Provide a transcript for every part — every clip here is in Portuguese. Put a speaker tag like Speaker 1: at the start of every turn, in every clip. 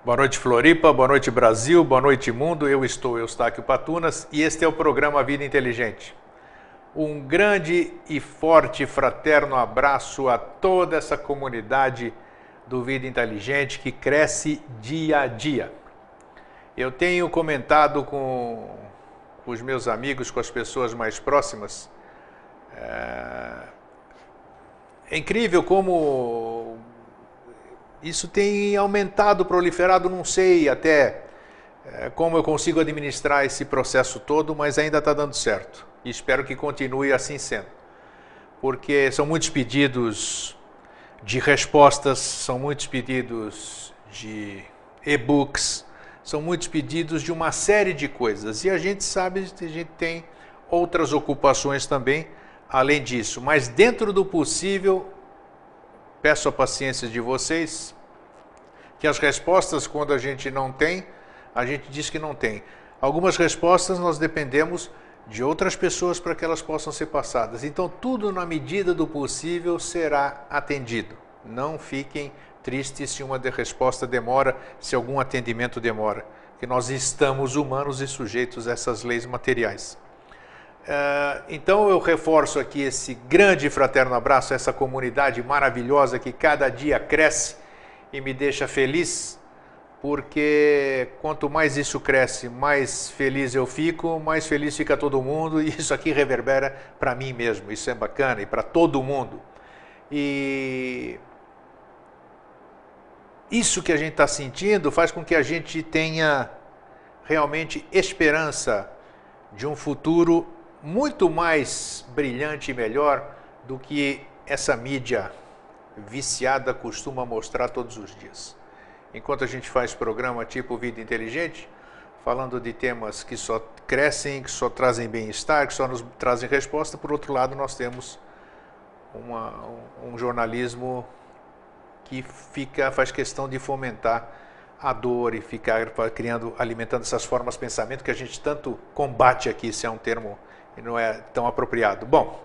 Speaker 1: Boa noite, Floripa, boa noite, Brasil, boa noite, mundo. Eu estou Eustáquio Patunas e este é o programa Vida Inteligente. Um grande e forte fraterno abraço a toda essa comunidade do Vida Inteligente que cresce dia a dia. Eu tenho comentado com os meus amigos, com as pessoas mais próximas. É incrível como isso tem aumentado, proliferado, não sei até como eu consigo administrar esse processo todo, mas ainda está dando certo. E espero que continue assim sendo. Porque são muitos pedidos de respostas, são muitos pedidos de e-books, são muitos pedidos de uma série de coisas. E a gente sabe que a gente tem outras ocupações também, além disso. Mas dentro do possível, peço a paciência de vocês, que as respostas, quando a gente não tem, a gente diz que não tem. Algumas respostas nós dependemos de outras pessoas para que elas possam ser passadas. Então, tudo na medida do possível será atendido. Não fiquem tristes se uma resposta demora, se algum atendimento demora, que nós estamos humanos e sujeitos a essas leis materiais. Então eu reforço aqui esse grande e fraterno abraço a essa comunidade maravilhosa que cada dia cresce e me deixa feliz, porque quanto mais isso cresce, mais feliz eu fico, mais feliz fica todo mundo, e isso aqui reverbera para mim mesmo, isso é bacana, e para todo mundo. E isso que a gente está sentindo faz com que a gente tenha realmente esperança de um futuro muito mais brilhante e melhor do que essa mídia viciada costuma mostrar todos os dias. Enquanto a gente faz programa tipo Vida Inteligente, falando de temas que só crescem, que só trazem bem-estar, que só nos trazem resposta, por outro lado nós temos um jornalismo que faz questão de fomentar a dor e ficar alimentando essas formas de pensamento que a gente tanto combate aqui, se é um termo que não é tão apropriado. Bom,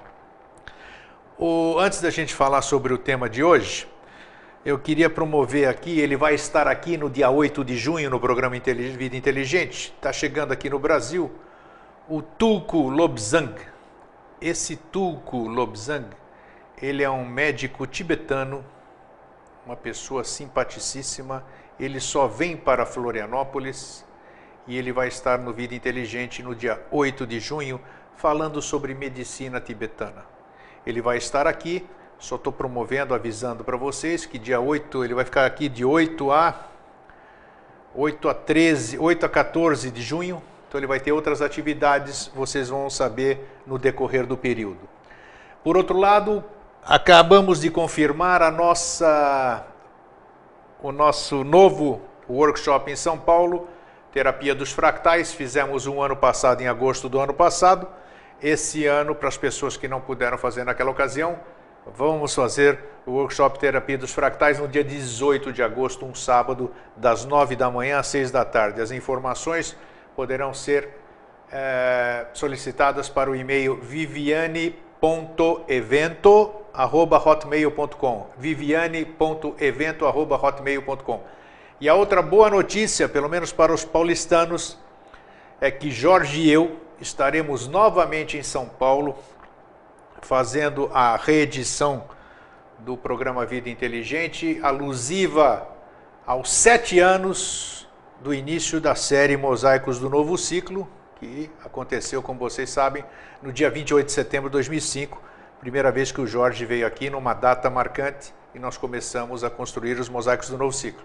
Speaker 1: antes da gente falar sobre o tema de hoje, eu queria promover aqui, ele vai estar aqui no dia 8 de junho no programa Vida Inteligente, está chegando aqui no Brasil, o Tulku Lobsang. Esse Tulku Lobsang, ele é um médico tibetano, uma pessoa simpaticíssima, ele só vem para Florianópolis e ele vai estar no Vida Inteligente no dia 8 de junho, falando sobre medicina tibetana. Ele vai estar aqui, só estou promovendo, avisando para vocês que dia 8, ele vai ficar aqui de 8 a 14 de junho, então ele vai ter outras atividades, vocês vão saber no decorrer do período. Por outro lado, acabamos de confirmar o nosso novo workshop em São Paulo, Terapia dos Fractais. Fizemos um ano passado, em agosto do ano passado. Esse ano, para as pessoas que não puderam fazer naquela ocasião, vamos fazer o workshop Terapia dos Fractais no dia 18 de agosto, um sábado, das 9 da manhã às 6 da tarde. As informações poderão ser solicitadas para o e-mail viviane.evento@hotmail.com, viviane.evento@hotmail.com. E a outra boa notícia, pelo menos para os paulistanos, é que Jorge e eu estaremos novamente em São Paulo, fazendo a reedição do programa Vida Inteligente, alusiva aos 7 anos do início da série Mosaicos do Novo Ciclo, que aconteceu, como vocês sabem, no dia 28 de setembro de 2005, primeira vez que o Jorge veio aqui numa data marcante e nós começamos a construir os Mosaicos do Novo Ciclo.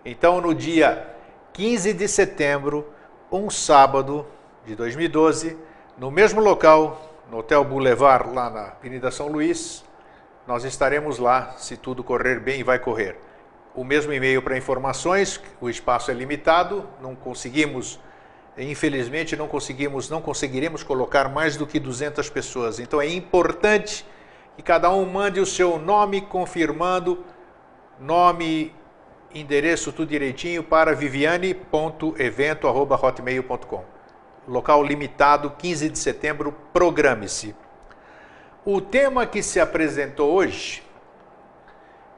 Speaker 1: Então, no dia 15 de setembro, um sábado de 2012, no mesmo local, no Hotel Boulevard, lá na Avenida São Luís, nós estaremos lá, se tudo correr bem, e vai correr. O mesmo e-mail para informações, o espaço é limitado, não conseguimos, infelizmente, não conseguiremos colocar mais do que 200 pessoas. Então é importante que cada um mande o seu nome, confirmando, nome, endereço, tudo direitinho, para viviane.evento@hotmail.com. Local limitado, 15 de setembro, programe-se. O tema que se apresentou hoje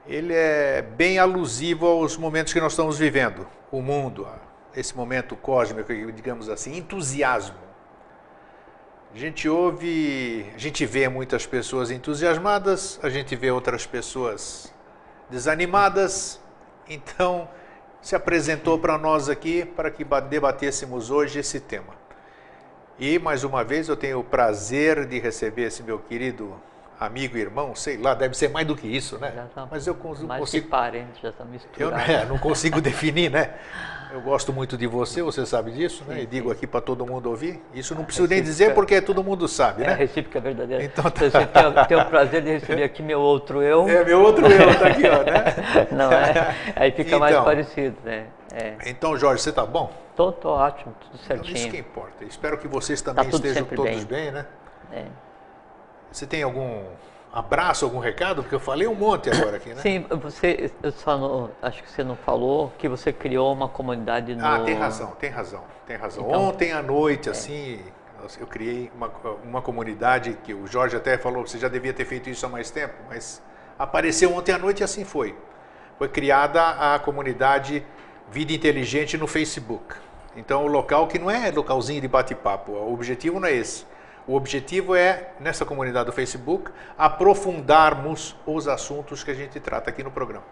Speaker 1: ele é bem alusivo aos momentos que nós estamos vivendo, o mundo, esse momento cósmico, digamos assim, entusiasmo. A gente ouve, a gente vê muitas pessoas entusiasmadas, a gente vê outras pessoas desanimadas, então se apresentou para nós aqui para que debatêssemos hoje esse tema. E mais uma vez eu tenho o prazer de receber esse meu querido amigo e irmão, sei lá, deve ser mais do que isso, né? Mas eu consigo...
Speaker 2: Mais que parente, já está misturado.
Speaker 1: Eu não consigo definir, né? Eu gosto muito de você sabe disso, né? E digo aqui para todo mundo ouvir. Isso não preciso nem dizer porque todo mundo sabe, né?
Speaker 2: É a recíproca verdadeira.
Speaker 1: Então,
Speaker 2: você tem o prazer de receber aqui meu outro eu.
Speaker 1: É, meu outro eu, tá aqui, ó, né?
Speaker 2: Não é? Aí fica
Speaker 1: então,
Speaker 2: mais parecido, né? É.
Speaker 1: Então, Jorge, você tá bom?
Speaker 2: Tô ótimo, tudo certinho.
Speaker 1: Então, isso que importa. Espero que vocês também estejam todos bem, né?
Speaker 2: É.
Speaker 1: Você tem algum abraço, algum recado? Porque eu falei um monte agora aqui, né?
Speaker 2: Sim, acho que você não falou que você criou uma comunidade no...
Speaker 1: Ah, tem razão. Então, ontem à noite, assim, eu criei uma comunidade que o Jorge até falou que você já devia ter feito isso há mais tempo, mas apareceu ontem à noite e assim foi. Foi criada a comunidade Vida Inteligente no Facebook. Então, o local que não é localzinho de bate-papo, o objetivo não é esse. O objetivo é, nessa comunidade do Facebook, aprofundarmos os assuntos que a gente trata aqui no programa.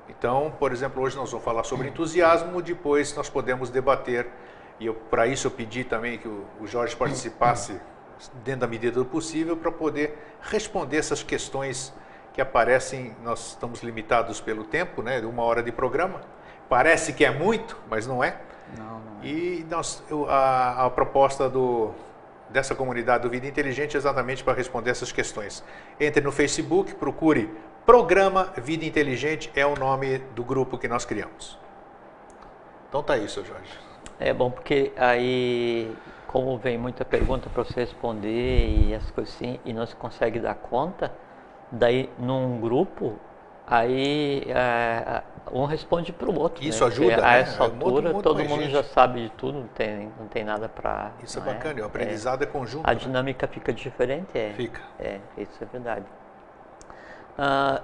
Speaker 1: Então, por exemplo, hoje nós vamos falar sobre entusiasmo, depois nós podemos debater, e para isso eu pedi também que o Jorge participasse dentro da medida do possível para poder responder essas questões que aparecem. Nós estamos limitados pelo tempo, né, de 1 hora de programa. Parece que é muito, mas não é.
Speaker 2: Não é.
Speaker 1: E a proposta dessa comunidade do Vida Inteligente é exatamente para responder essas questões. Entre no Facebook, procure Programa Vida Inteligente, é o nome do grupo que nós criamos. Então tá isso, Jorge.
Speaker 2: É bom porque aí, como vem muita pergunta para você responder e as coisas assim, e não se consegue dar conta, daí num grupo, aí um responde para o outro.
Speaker 1: Isso
Speaker 2: né?
Speaker 1: ajuda,
Speaker 2: porque
Speaker 1: né?
Speaker 2: A essa altura, todo mundo
Speaker 1: gente.
Speaker 2: Já sabe de tudo, não tem nada para...
Speaker 1: Isso é bacana, o aprendizado é conjunto.
Speaker 2: A dinâmica fica diferente,
Speaker 1: Fica.
Speaker 2: Isso é verdade.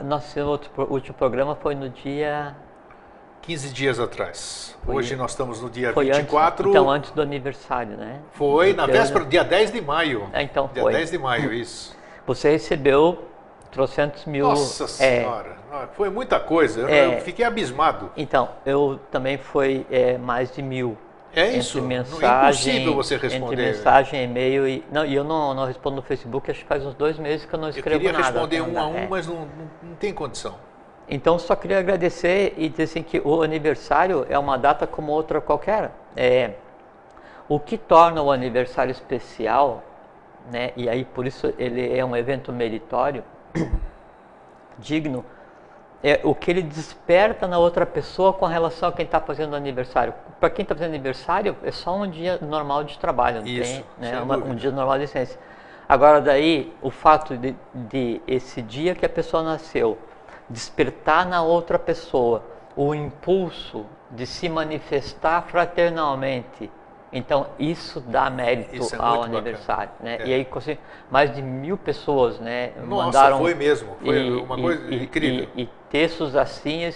Speaker 2: Nosso último programa foi no dia...
Speaker 1: 15 dias atrás. Hoje nós estamos no dia 24.
Speaker 2: Antes do aniversário, né?
Speaker 1: Foi na véspera, dia 10 de maio.
Speaker 2: Então
Speaker 1: dia
Speaker 2: foi.
Speaker 1: 10 de maio, isso.
Speaker 2: Você recebeu 300 mil...
Speaker 1: Nossa Senhora, foi muita coisa, eu fiquei abismado.
Speaker 2: Então, eu também foi mais de 1000.
Speaker 1: É isso,
Speaker 2: entre mensagem,
Speaker 1: é impossível você responder.
Speaker 2: Entre mensagem, e-mail e eu não respondo no Facebook, acho que faz uns 2 meses que eu não escrevo nada.
Speaker 1: Eu queria responder um a um, mas não tem condição.
Speaker 2: Então, só queria agradecer e dizer assim que o aniversário é uma data como outra qualquer. O que torna o aniversário especial, né, e aí por isso ele é um evento meritório, digno, é o que ele desperta na outra pessoa com relação a quem está fazendo aniversário. Para quem está fazendo aniversário, é só um dia normal de trabalho, não
Speaker 1: isso,
Speaker 2: tem, né, um dia normal de licença. Agora daí, o fato de esse dia que a pessoa nasceu, despertar na outra pessoa o impulso de se manifestar fraternalmente, então isso dá mérito ao aniversário, né? E aí mais de 1000 pessoas, né, mandaram.
Speaker 1: Foi mesmo, foi uma coisa incrível.
Speaker 2: E textos assim,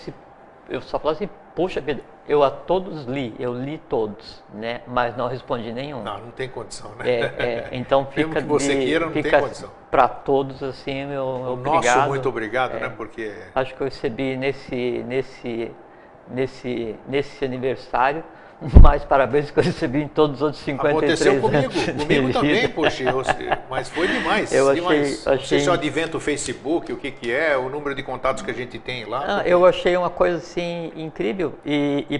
Speaker 2: eu só falo assim, puxa vida, eu a todos eu li todos, né, mas não respondi nenhum.
Speaker 1: Não tem condição, né?
Speaker 2: Então fica
Speaker 1: mesmo que você queira, não tem condição.
Speaker 2: Para todos assim, meu obrigado.
Speaker 1: Nosso muito obrigado, né? Porque
Speaker 2: acho que eu recebi nesse aniversário mais parabéns que eu recebi em todos os outros 53
Speaker 1: Aconteceu comigo também, poxa, mas foi demais. Não sei se o advento do Facebook, o que é, o número de contatos que a gente tem lá.
Speaker 2: Eu achei uma coisa assim incrível e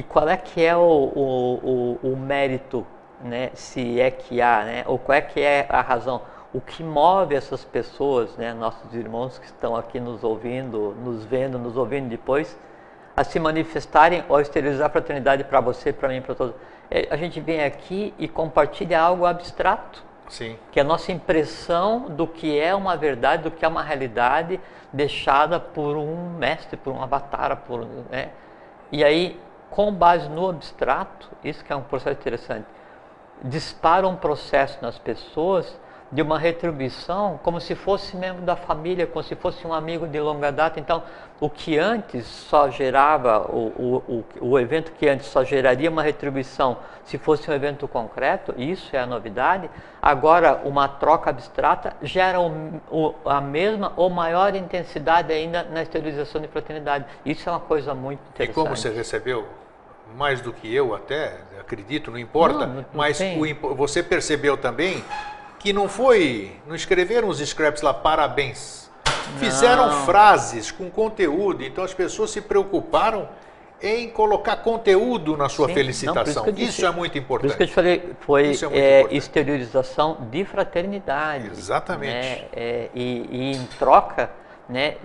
Speaker 2: qual é que é o mérito, né, se é que há, né, ou qual é que é a razão, o que move essas pessoas, né, nossos irmãos que estão aqui nos ouvindo, nos vendo, nos ouvindo depois, a se manifestarem ou a esterilizar a fraternidade para você, para mim, para todos. A gente vem aqui e compartilha algo abstrato.
Speaker 1: Sim.
Speaker 2: Que é a nossa impressão do que é uma verdade, do que é uma realidade deixada por um mestre, por um avatar, né? E aí, com base no abstrato, isso que é um processo interessante, dispara um processo nas pessoas de uma retribuição como se fosse membro da família, como se fosse um amigo de longa data. Então, o que antes só gerava, o evento que antes só geraria uma retribuição se fosse um evento concreto, isso é a novidade, agora uma troca abstrata gera a mesma ou maior intensidade ainda na exteriorização de fraternidade. Isso é uma coisa muito interessante.
Speaker 1: E como você recebeu, mais do que eu até, acredito, não importa,
Speaker 2: não
Speaker 1: mas
Speaker 2: tem.
Speaker 1: Você percebeu também que não escreveram os scraps lá, parabéns. Fizeram frases com conteúdo, então as pessoas se preocuparam em colocar conteúdo na sua felicitação. Isso é muito importante.
Speaker 2: Por isso que eu te falei, foi exteriorização de fraternidade.
Speaker 1: Exatamente.
Speaker 2: Né? E em troca, né,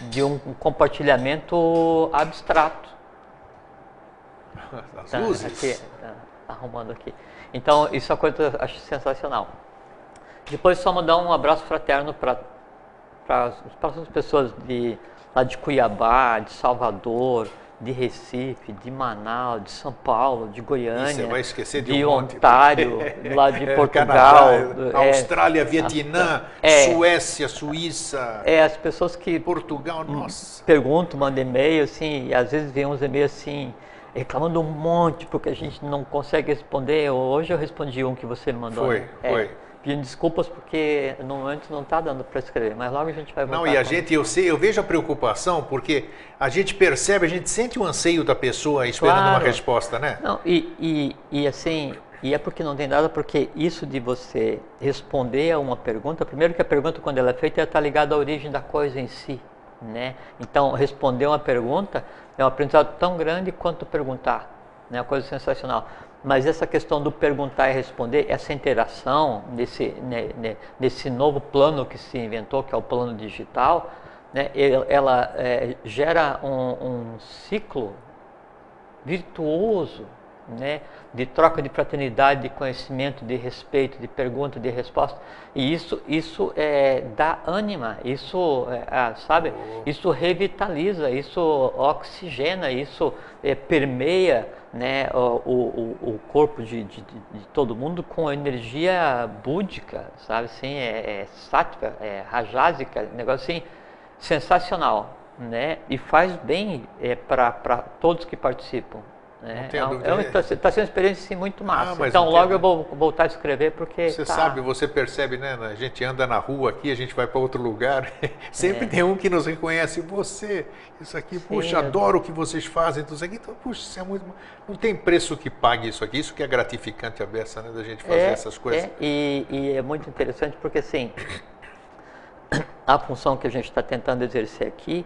Speaker 2: de um compartilhamento abstrato.
Speaker 1: As luzes.
Speaker 2: Aqui, arrumando aqui. Então, isso é uma coisa que eu acho sensacional. Depois, só mandar um abraço fraterno para as pessoas lá de Cuiabá, de Salvador, de Recife, de Manaus, de São Paulo, de Goiânia,
Speaker 1: você vai esquecer
Speaker 2: de
Speaker 1: um monte,
Speaker 2: Ontário, lá de Portugal,
Speaker 1: Canadá, Austrália, Vietnã, Suécia, Suíça,
Speaker 2: as pessoas que
Speaker 1: Portugal, nossa.
Speaker 2: Perguntam, mandam e-mail, assim, e às vezes vem uns e-mails assim, reclamando um monte porque a gente não consegue responder. Hoje eu respondi um que você me mandou.
Speaker 1: Foi.
Speaker 2: Pedindo desculpas porque no momento não está dando para escrever, mas logo a gente vai voltar.
Speaker 1: Não, e eu vejo a preocupação porque a gente percebe, a gente sente o anseio da pessoa esperando uma resposta, né?
Speaker 2: Não, e assim, e é porque não tem nada, porque isso de você responder a uma pergunta, primeiro que a pergunta quando ela é feita, ela está ligada à origem da coisa em si, né? Então, responder uma pergunta é um aprendizado tão grande quanto perguntar, né? Uma coisa sensacional. Mas essa questão do perguntar e responder, essa interação nesse novo plano que se inventou, que é o plano digital, né, ela gera um ciclo virtuoso, né, de troca de fraternidade, de conhecimento, de respeito, de pergunta, de resposta. E isso dá ânima, isso, sabe, isso revitaliza, isso oxigena, isso permeia, né, o corpo de todo mundo com energia búdica, sabe, assim, sática, rajásica, negócio assim, sensacional, né, e faz bem para todos que participam. Está sendo uma experiência assim, muito massa. Então logo eu vou voltar a escrever porque...
Speaker 1: Você sabe, você percebe, né? A gente anda na rua aqui, a gente vai para outro lugar, sempre tem um que nos reconhece. Isso aqui, puxa, adoro o que vocês fazem. Isso aqui, então, puxa, isso é muito... Não tem preço que pague isso aqui. Isso que é gratificante a beça, né? Da gente fazer essas coisas.
Speaker 2: E é muito interessante porque, assim, a função que a gente está tentando exercer aqui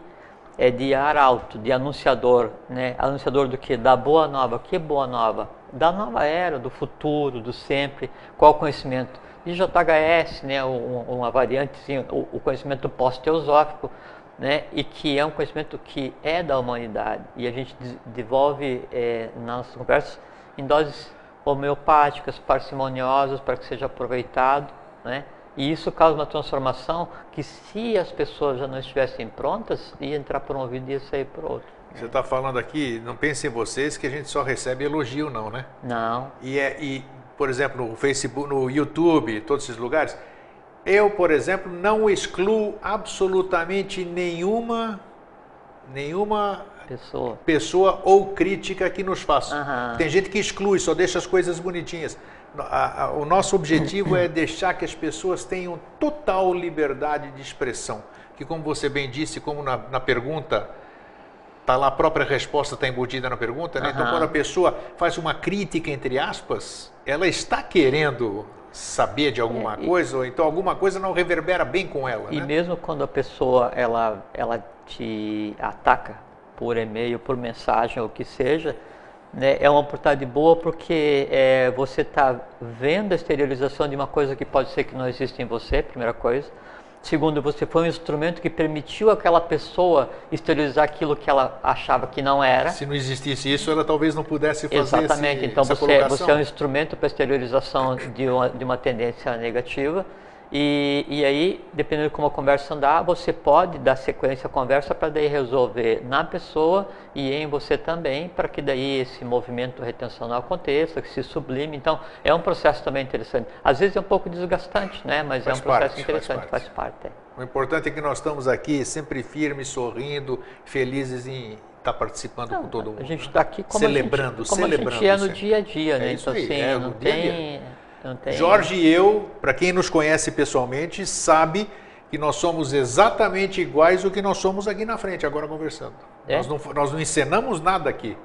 Speaker 2: é de arauto, de anunciador, né? Anunciador do que? Da boa nova. Que boa nova? Da nova era, do futuro, do sempre. Qual o conhecimento? De JHS, né? Uma variante, sim, o conhecimento pós-teosófico, né? E que é um conhecimento que é da humanidade. E a gente devolve nas nossas conversas em doses homeopáticas, parcimoniosas, para que seja aproveitado, né? E isso causa uma transformação que, se as pessoas já não estivessem prontas, ia entrar por um ouvido e ia sair por outro.
Speaker 1: Você está falando aqui, não pensem vocês que a gente só recebe elogio, não, né?
Speaker 2: Não.
Speaker 1: E por exemplo, no Facebook, no YouTube, todos esses lugares, eu, por exemplo, não excluo absolutamente nenhuma pessoa ou crítica que nos faça. Tem gente que exclui, só deixa as coisas bonitinhas. O nosso objetivo é deixar que as pessoas tenham total liberdade de expressão. Que, como você bem disse, como na pergunta, tá lá, a própria resposta está embutida na pergunta, né? Então, quando a pessoa faz uma crítica, entre aspas, ela está querendo saber de alguma coisa, ou então alguma coisa não reverbera bem com ela.
Speaker 2: E mesmo quando a pessoa ela te ataca por e-mail, por mensagem, ou o que seja, né, é uma oportunidade boa porque você está vendo a exteriorização de uma coisa que pode ser que não existe em você, primeira coisa. Segundo, você foi um instrumento que permitiu àquela pessoa exteriorizar aquilo que ela achava que não era.
Speaker 1: Se não existisse isso, ela talvez não pudesse fazer
Speaker 2: Exatamente. Então você é um instrumento para a exteriorização de uma tendência negativa. E aí, dependendo de como a conversa andar, você pode dar sequência à conversa para daí resolver na pessoa e em você também, para que daí esse movimento retencional aconteça, que se sublime. Então, é um processo também interessante. Às vezes é um pouco desgastante, né? Mas é um processo interessante, faz parte.
Speaker 1: O importante é que nós estamos aqui sempre firmes, sorrindo, felizes em estar participando com todo mundo.
Speaker 2: A gente está aqui como
Speaker 1: celebrando,
Speaker 2: a gente é no dia a dia, né?
Speaker 1: Isso
Speaker 2: então,
Speaker 1: aí,
Speaker 2: assim, não tem...
Speaker 1: Jorge e eu, para quem nos conhece pessoalmente, sabe que nós somos exatamente iguais ao que nós somos aqui na frente, agora conversando. Nós não encenamos nada aqui.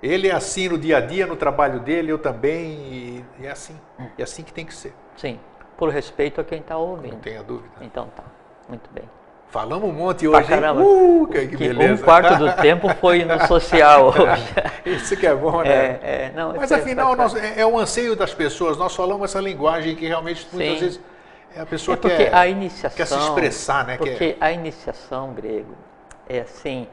Speaker 1: Ele é assim no dia a dia, no trabalho dele, eu também, e é assim. É assim que tem que ser.
Speaker 2: Sim, por respeito a quem está ouvindo.
Speaker 1: Não tenha dúvida.
Speaker 2: Então tá, muito bem.
Speaker 1: Falamos um monte hoje,
Speaker 2: caramba.
Speaker 1: Que beleza.
Speaker 2: 1/4 do tempo foi no social hoje.
Speaker 1: Isso que é bom, né? Mas afinal, é o anseio das pessoas. Nós falamos essa linguagem que realmente muitas vezes a pessoa quer se expressar, né?
Speaker 2: Porque a iniciação, Grego, é assim,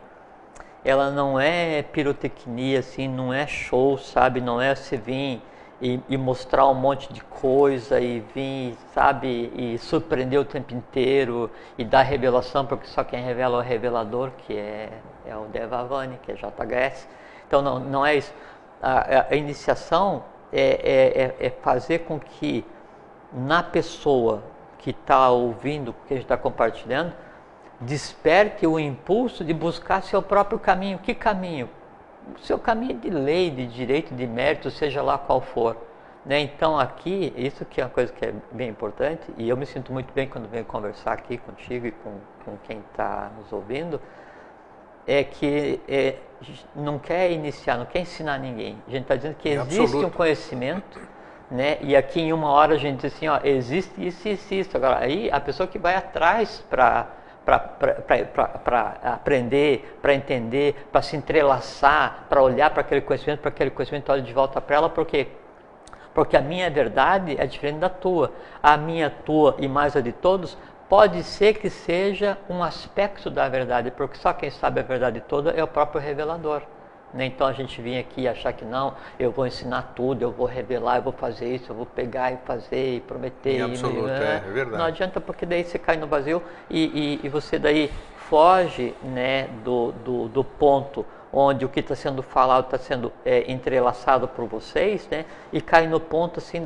Speaker 2: ela não é pirotecnia, assim, não é show, sabe? Não é você vir e mostrar um monte de coisa e vir, sabe, e surpreender o tempo inteiro e dar revelação, porque só quem revela é o revelador, que é o Devavani, que é JHS. Então não é isso. A iniciação é fazer com que na pessoa que está ouvindo, que a gente está compartilhando, desperte o impulso de buscar seu próprio caminho. Que caminho? O seu caminho de lei, de direito, de mérito, seja lá qual for. Né? Então aqui, isso que é uma coisa que é bem importante, e eu me sinto muito bem quando venho conversar aqui contigo e com quem está nos ouvindo, é que não quer iniciar, não quer ensinar ninguém. A gente está dizendo que existe um conhecimento, né? E aqui em 1 hora a gente diz assim, ó, existe isso e isso. Agora, aí a pessoa que vai atrás para aprender, para entender, para se entrelaçar, para olhar para aquele conhecimento olha de volta para ela, porque a minha verdade é diferente da tua. A minha, tua e mais a de todos, pode ser que seja um aspecto da verdade, porque só quem sabe a verdade toda é o próprio revelador. Então a gente vinha aqui e achar que não, eu vou ensinar tudo, eu vou revelar, eu vou fazer isso, eu vou pegar e fazer e prometer.
Speaker 1: Absoluto, é verdade.
Speaker 2: Não adianta, porque daí você cai no vazio e você daí foge, né, do ponto onde o que está sendo falado está sendo entrelaçado por vocês, né, e cai no ponto assim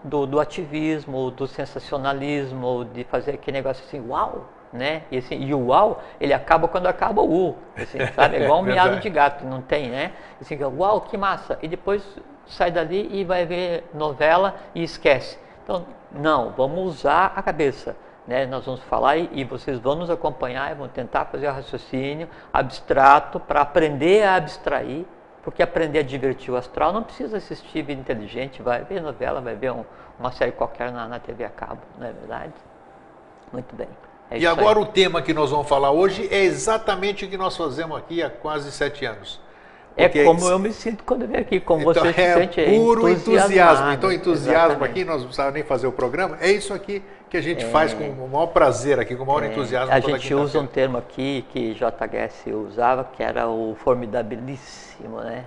Speaker 2: do ativismo, do sensacionalismo, de fazer aquele negócio assim, uau! Né? E o uau, ele acaba quando acaba o u, assim, sabe? É igual um miado de gato, não tem, né? Assim, uau, que massa! E depois sai dali e vai ver novela e esquece. Então, não, vamos usar a cabeça, né? Nós vamos falar e vocês vão nos acompanhar e vão tentar fazer o raciocínio abstrato para aprender a abstrair, porque aprender a divertir o astral não precisa assistir vida inteligente, vai ver novela, vai ver uma série qualquer na TV a cabo, não é verdade? Muito bem.
Speaker 1: E agora o tema que nós vamos falar hoje é exatamente o que nós fazemos aqui há quase 7 anos.
Speaker 2: Porque como eu me sinto quando eu venho aqui, como
Speaker 1: então,
Speaker 2: você se sente
Speaker 1: puro entusiasmo. Então, entusiasmo
Speaker 2: exatamente.
Speaker 1: aqui, nós não precisávamos nem fazer o programa, é isso aqui que a gente faz com o maior prazer aqui, com o maior entusiasmo.
Speaker 2: A gente usa um termo aqui que JHS usava, que era o formidabilíssimo, né?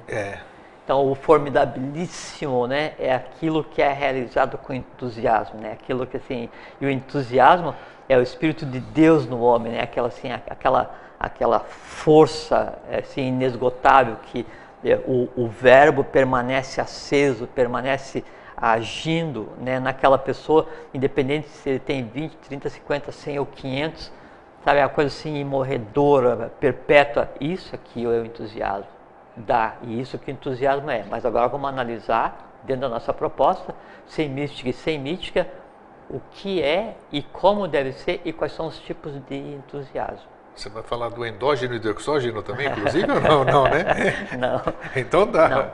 Speaker 2: Então, o formidabilíssimo, né, é aquilo que é realizado com entusiasmo, né? Aquilo que assim, e o entusiasmo é o Espírito de Deus no homem, né? Aquela força assim, inesgotável que o verbo permanece aceso, permanece agindo, né, naquela pessoa, independente se ele tem 20, 30, 50, 100 ou 500, sabe? A coisa assim imorredora, perpétua. Isso aqui é o entusiasmo. E isso que o entusiasmo é. Mas agora vamos analisar, dentro da nossa proposta, sem mística e sem mítica, o que é e como deve ser e quais são os tipos de entusiasmo.
Speaker 1: Você vai falar do endógeno e do exógeno também, inclusive, ou não, né?
Speaker 2: Não.
Speaker 1: Então dá.
Speaker 2: Não.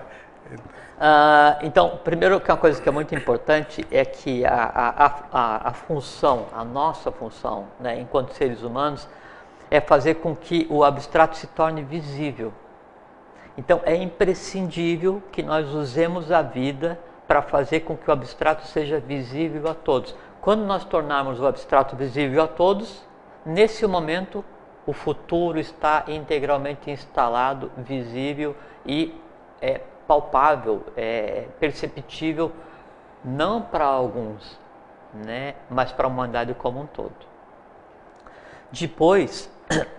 Speaker 2: Então, primeiro, que uma coisa que é muito importante é que a função, a nossa função, né, enquanto seres humanos, é fazer com que o abstrato se torne visível. Então, é imprescindível que nós usemos a vida para fazer com que o abstrato seja visível a todos. Quando nós tornarmos o abstrato visível a todos, nesse momento o futuro está integralmente instalado, visível e palpável, perceptível, não para alguns, né, mas para a humanidade como um todo. Depois,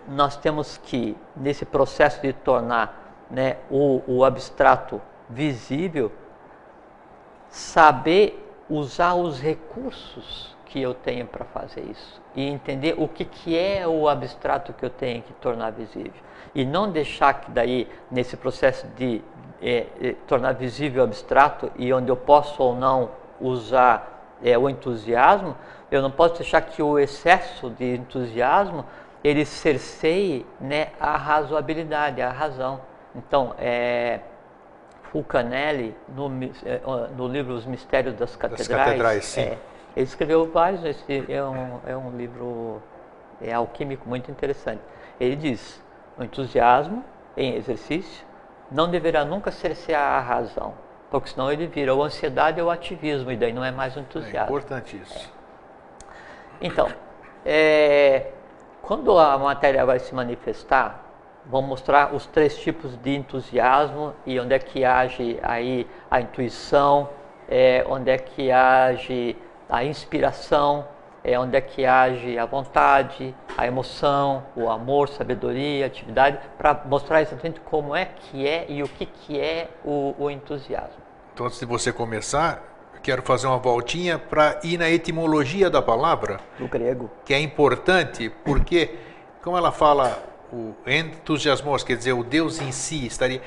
Speaker 2: nós temos que, nesse processo de tornar, né, o abstrato visível, saber usar os recursos que eu tenho para fazer isso e entender o que é o abstrato que eu tenho que tornar visível e não deixar que daí nesse processo de tornar visível o abstrato e onde eu posso ou não usar o entusiasmo, eu não posso deixar que o excesso de entusiasmo ele cerceie, né, a razoabilidade, a razão. Então, Fulcanelli, no livro Os Mistérios das Catedrais,
Speaker 1: sim.
Speaker 2: Ele escreveu vários, é um livro alquímico muito interessante. Ele diz, o entusiasmo em exercício não deverá nunca cercear a razão, porque senão ele vira ou ansiedade ou ativismo, e daí não é mais um entusiasmo.
Speaker 1: É importante isso.
Speaker 2: Então, quando a matéria vai se manifestar, vamos mostrar os 3 tipos de entusiasmo e onde é que age aí a intuição, onde é que age a inspiração, onde é que age a vontade, a emoção, o amor, sabedoria, atividade, para mostrar exatamente como é que e o que é o entusiasmo.
Speaker 1: Então, antes de você começar, eu quero fazer uma voltinha para ir na etimologia da palavra.
Speaker 2: Do grego.
Speaker 1: Que é importante, porque, como ela fala, o entusiasmos, quer dizer, o Deus em si estaria...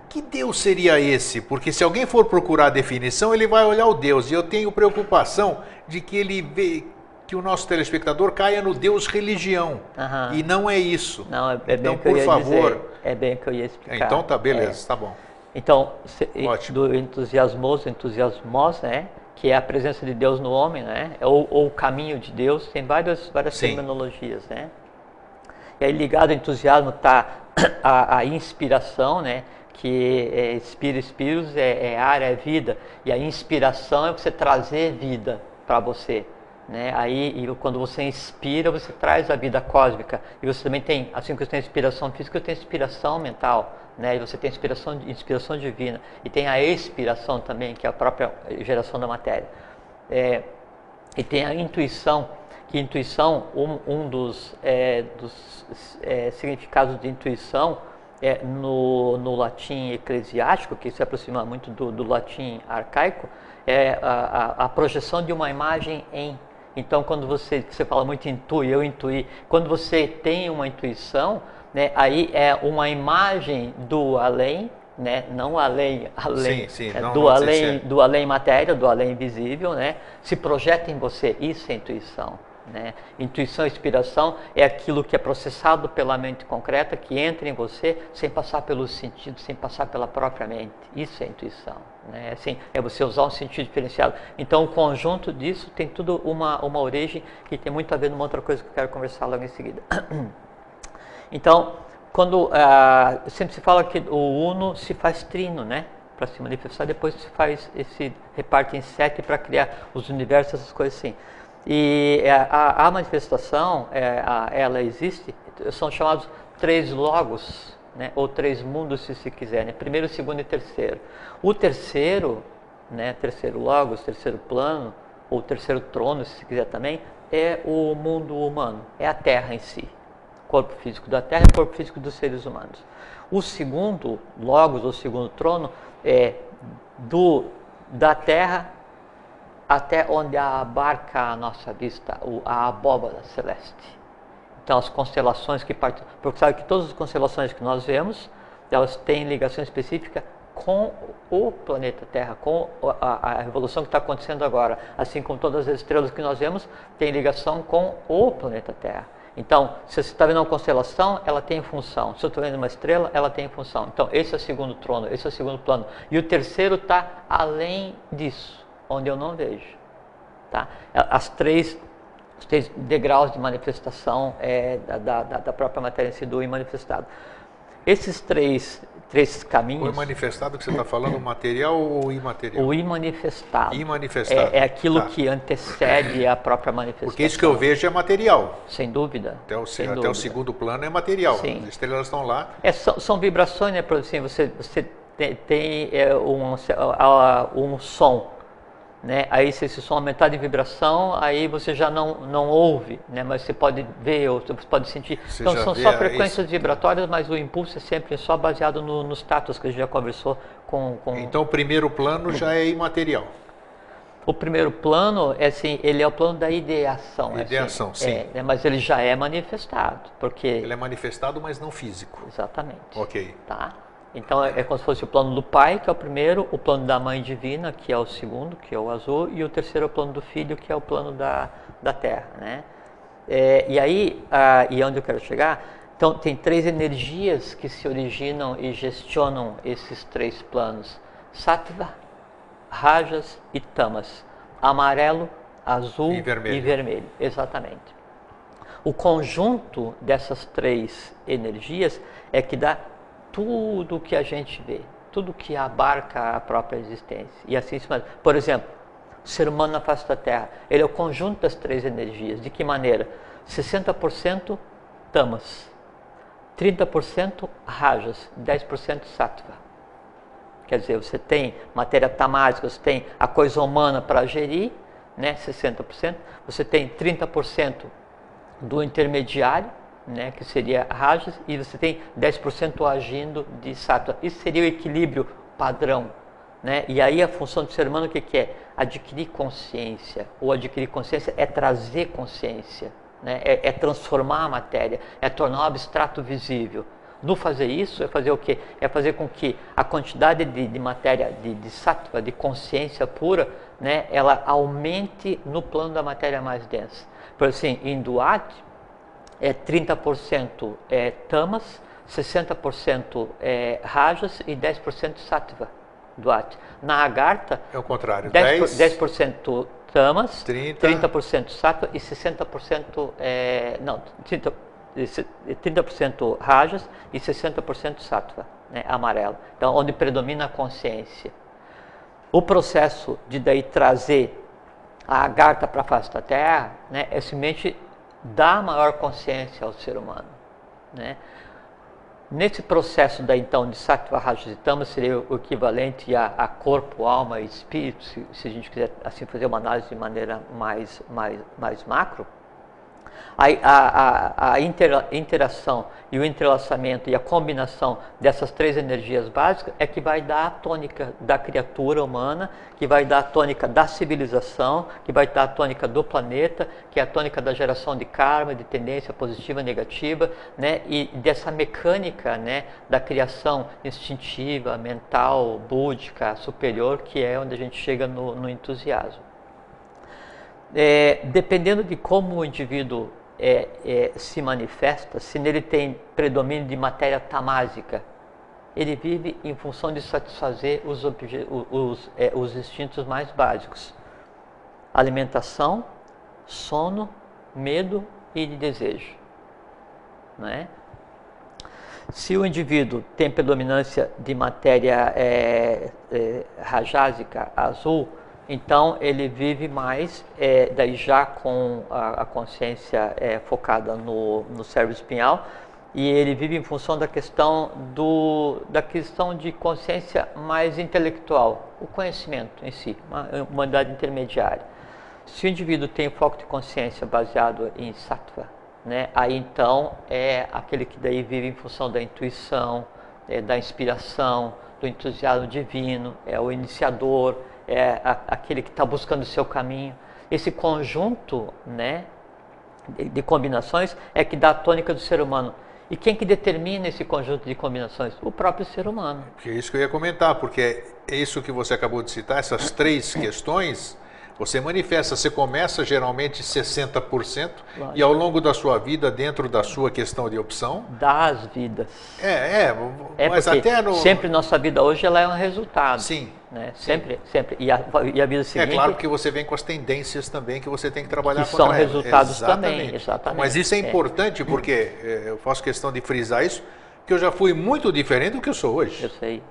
Speaker 1: Que Deus seria esse? Porque se alguém for procurar a definição, ele vai olhar o Deus. E eu tenho preocupação de que ele vê que o nosso telespectador caia no Deus religião. E não é isso.
Speaker 2: Não,
Speaker 1: então, por favor...
Speaker 2: É bem o que eu ia explicar.
Speaker 1: Então tá, beleza, tá bom.
Speaker 2: Então,
Speaker 1: Ótimo.
Speaker 2: do entusiasmos, né, que é a presença de Deus no homem, né, ou o caminho de Deus, tem várias terminologias, né. E aí ligado ao entusiasmo está a inspiração, né, que é Spiritus é ar, é vida, e a inspiração é você trazer vida para você, né? Aí quando você inspira, você traz a vida cósmica, e você também tem, assim que você tem inspiração física, você tem inspiração mental, né? E você tem inspiração divina, e tem a expiração também, que é a própria geração da matéria, e tem a intuição, que intuição, um dos significados de intuição no latim eclesiástico, que se aproxima muito do latim arcaico, é a projeção de uma imagem em. Então, quando você fala muito intui, eu intuí, quando você tem uma intuição, né, aí é uma imagem do além, né, não além, do além matéria, do além visível, né, se projeta em você, isso é intuição. Né? Intuição e inspiração é aquilo que é processado pela mente concreta, que entra em você sem passar pelos sentidos, sem passar pela própria mente. Isso é intuição. Né? Assim, é você usar um sentido diferenciado. Então, o conjunto disso tem tudo uma origem que tem muito a ver numa outra coisa que eu quero conversar logo em seguida. Então, quando sempre se fala que o uno se faz trino, né? Para se manifestar, depois se faz esse reparte em 7 para criar os universos, essas coisas assim. E a manifestação, ela existe, são chamados 3 logos, né, ou 3 mundos, se quiser, né, primeiro, segundo e terceiro. O terceiro, né, terceiro logos, terceiro plano, ou terceiro trono, se quiser também, é o mundo humano, é a Terra em si. Corpo físico da Terra e corpo físico dos seres humanos. O segundo logos, ou segundo trono, é da Terra até onde abarca a nossa vista, a abóbada celeste. Então, as constelações que partem... Porque sabe que todas as constelações que nós vemos, elas têm ligação específica com o planeta Terra, com a revolução que está acontecendo agora. Assim como todas as estrelas que nós vemos, têm ligação com o planeta Terra. Então, se você está vendo uma constelação, ela tem função. Se eu estou vendo uma estrela, ela tem função. Então, esse é o segundo trono, esse é o segundo plano. E o terceiro está além disso, onde eu não vejo. Tá? Os três degraus de manifestação da própria matéria em si, do imanifestado. Esses três caminhos...
Speaker 1: O imanifestado que você está falando, material ou imaterial?
Speaker 2: O imanifestado.
Speaker 1: Imanifestado.
Speaker 2: É aquilo que antecede a própria manifestação.
Speaker 1: Porque isso que eu vejo é material.
Speaker 2: Sem dúvida.
Speaker 1: Até o segundo plano é material. Sim. As estrelas estão lá.
Speaker 2: São vibrações, né? Assim, você tem um som. né? Aí se esse som aumentar de vibração, aí você já não ouve, né? Mas você pode ver, ou você pode sentir.
Speaker 1: Você
Speaker 2: Então
Speaker 1: já
Speaker 2: são
Speaker 1: vê
Speaker 2: só frequências vibratórias, mas o impulso é sempre só baseado nos tatos que a gente já conversou com...
Speaker 1: Então o primeiro plano já é imaterial.
Speaker 2: O primeiro plano, é assim, ele é o plano da ideação.
Speaker 1: Ideação,
Speaker 2: assim,
Speaker 1: sim.
Speaker 2: né, mas ele já é manifestado, porque...
Speaker 1: Ele é manifestado, mas não físico.
Speaker 2: Exatamente.
Speaker 1: Ok.
Speaker 2: Tá? Então é como se fosse o plano do pai, que é o primeiro, o plano da mãe divina, que é o segundo, que é o azul, e o terceiro é o plano do filho, que é o plano da terra, né? E aí, e onde eu quero chegar? Então tem 3 energias que se originam e gestionam esses 3 planos: Sattva, Rajas e Tamas. Amarelo, azul e vermelho. Exatamente. O conjunto dessas 3 energias é que dá tudo o que a gente vê, tudo que abarca a própria existência. E assim, por exemplo, o ser humano na face da Terra, ele é o conjunto das 3 energias. De que maneira? 60% Tamas, 30% Rajas, 10% Sattva. Quer dizer, você tem matéria tamásica, você tem a coisa humana para gerir, né, 60%. Você tem 30% do intermediário, né, que seria Rajas, e você tem 10% agindo de Sattva. Isso seria o equilíbrio padrão, né? E aí a função do ser humano o que é? Adquirir consciência. Ou adquirir consciência é trazer consciência, né? É transformar a matéria, é tornar o abstrato visível. No fazer isso, é fazer o quê? É fazer com que a quantidade de matéria, de Sattva, de consciência pura, né, ela aumente no plano da matéria mais densa. Por assim, em Duat, 30% Tamas, 60% Rajas e 10% Sattva. Duat. Na Agartha,
Speaker 1: é o contrário,
Speaker 2: 10% Tamas,
Speaker 1: 30%
Speaker 2: Sattva e 60%, 30% Rajas e 60% Sattva, né, amarelo. Então, onde predomina a consciência. O processo de daí trazer a Agartha para a face da Terra, né, é simplesmente dar maior consciência ao ser humano, né? Nesse processo da então de Sattva, Rajas e Tamas seria o equivalente a corpo, alma e espírito, se a gente quiser assim fazer uma análise de maneira mais macro. A interação e o entrelaçamento e a combinação dessas 3 energias básicas é que vai dar a tônica da criatura humana, que vai dar a tônica da civilização, que vai dar a tônica do planeta, que é a tônica da geração de karma, de tendência positiva e negativa, né? E dessa mecânica, né, da criação instintiva, mental, búdica, superior, que é onde a gente chega no entusiasmo. Dependendo de como o indivíduo se manifesta, se nele tem predomínio de matéria tamásica, ele vive em função de satisfazer os instintos mais básicos: alimentação, sono, medo e de desejo, né? Se o indivíduo tem predominância de matéria rajásica, azul, então ele vive mais, daí já com a consciência focada no cérebro espinhal, e ele vive em função da questão de consciência mais intelectual, o conhecimento em si, uma humanidade intermediária. Se o indivíduo tem foco de consciência baseado em Sattva, né, aí então é aquele que daí vive em função da intuição, da inspiração, do entusiasmo divino, é o iniciador, é aquele que está buscando o seu caminho. Esse conjunto, né, de combinações é que dá a tônica do ser humano. E quem que determina esse conjunto de combinações? O próprio ser humano.
Speaker 1: É isso que eu ia comentar, porque é isso que você acabou de citar, essas 3 questões, você manifesta, você começa geralmente 60%, lógico, e ao longo da sua vida, dentro da sua questão de opção...
Speaker 2: Das vidas.
Speaker 1: Mas até no...
Speaker 2: Sempre nossa vida hoje ela é um resultado.
Speaker 1: Sim.
Speaker 2: Né? Sempre. E a vida seguinte...
Speaker 1: É claro que você vem com as tendências também que você tem que trabalhar
Speaker 2: contra elas. Que são resultados
Speaker 1: também.
Speaker 2: Exatamente.
Speaker 1: Mas isso é importante porque eu faço questão de frisar isso, que eu já fui muito diferente do que eu sou hoje.
Speaker 2: Eu sei.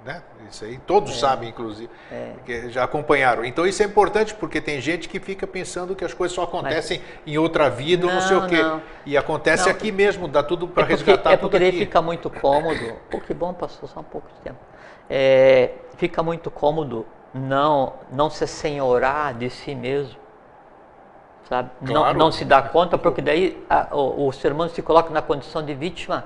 Speaker 1: Né? Isso aí todos sabem, inclusive, porque já acompanharam. Então isso é importante porque tem gente que fica pensando que as coisas só acontecem em outra vida, não sei o quê. E acontece aqui mesmo, dá tudo para resgatar tudo aqui.
Speaker 2: Porque fica muito cômodo. Pô, que bom, passou só um pouco de tempo. Fica muito cômodo não se senhorar de si mesmo, sabe?
Speaker 1: Claro.
Speaker 2: Não se dá conta, porque daí o ser humano se coloca na condição de vítima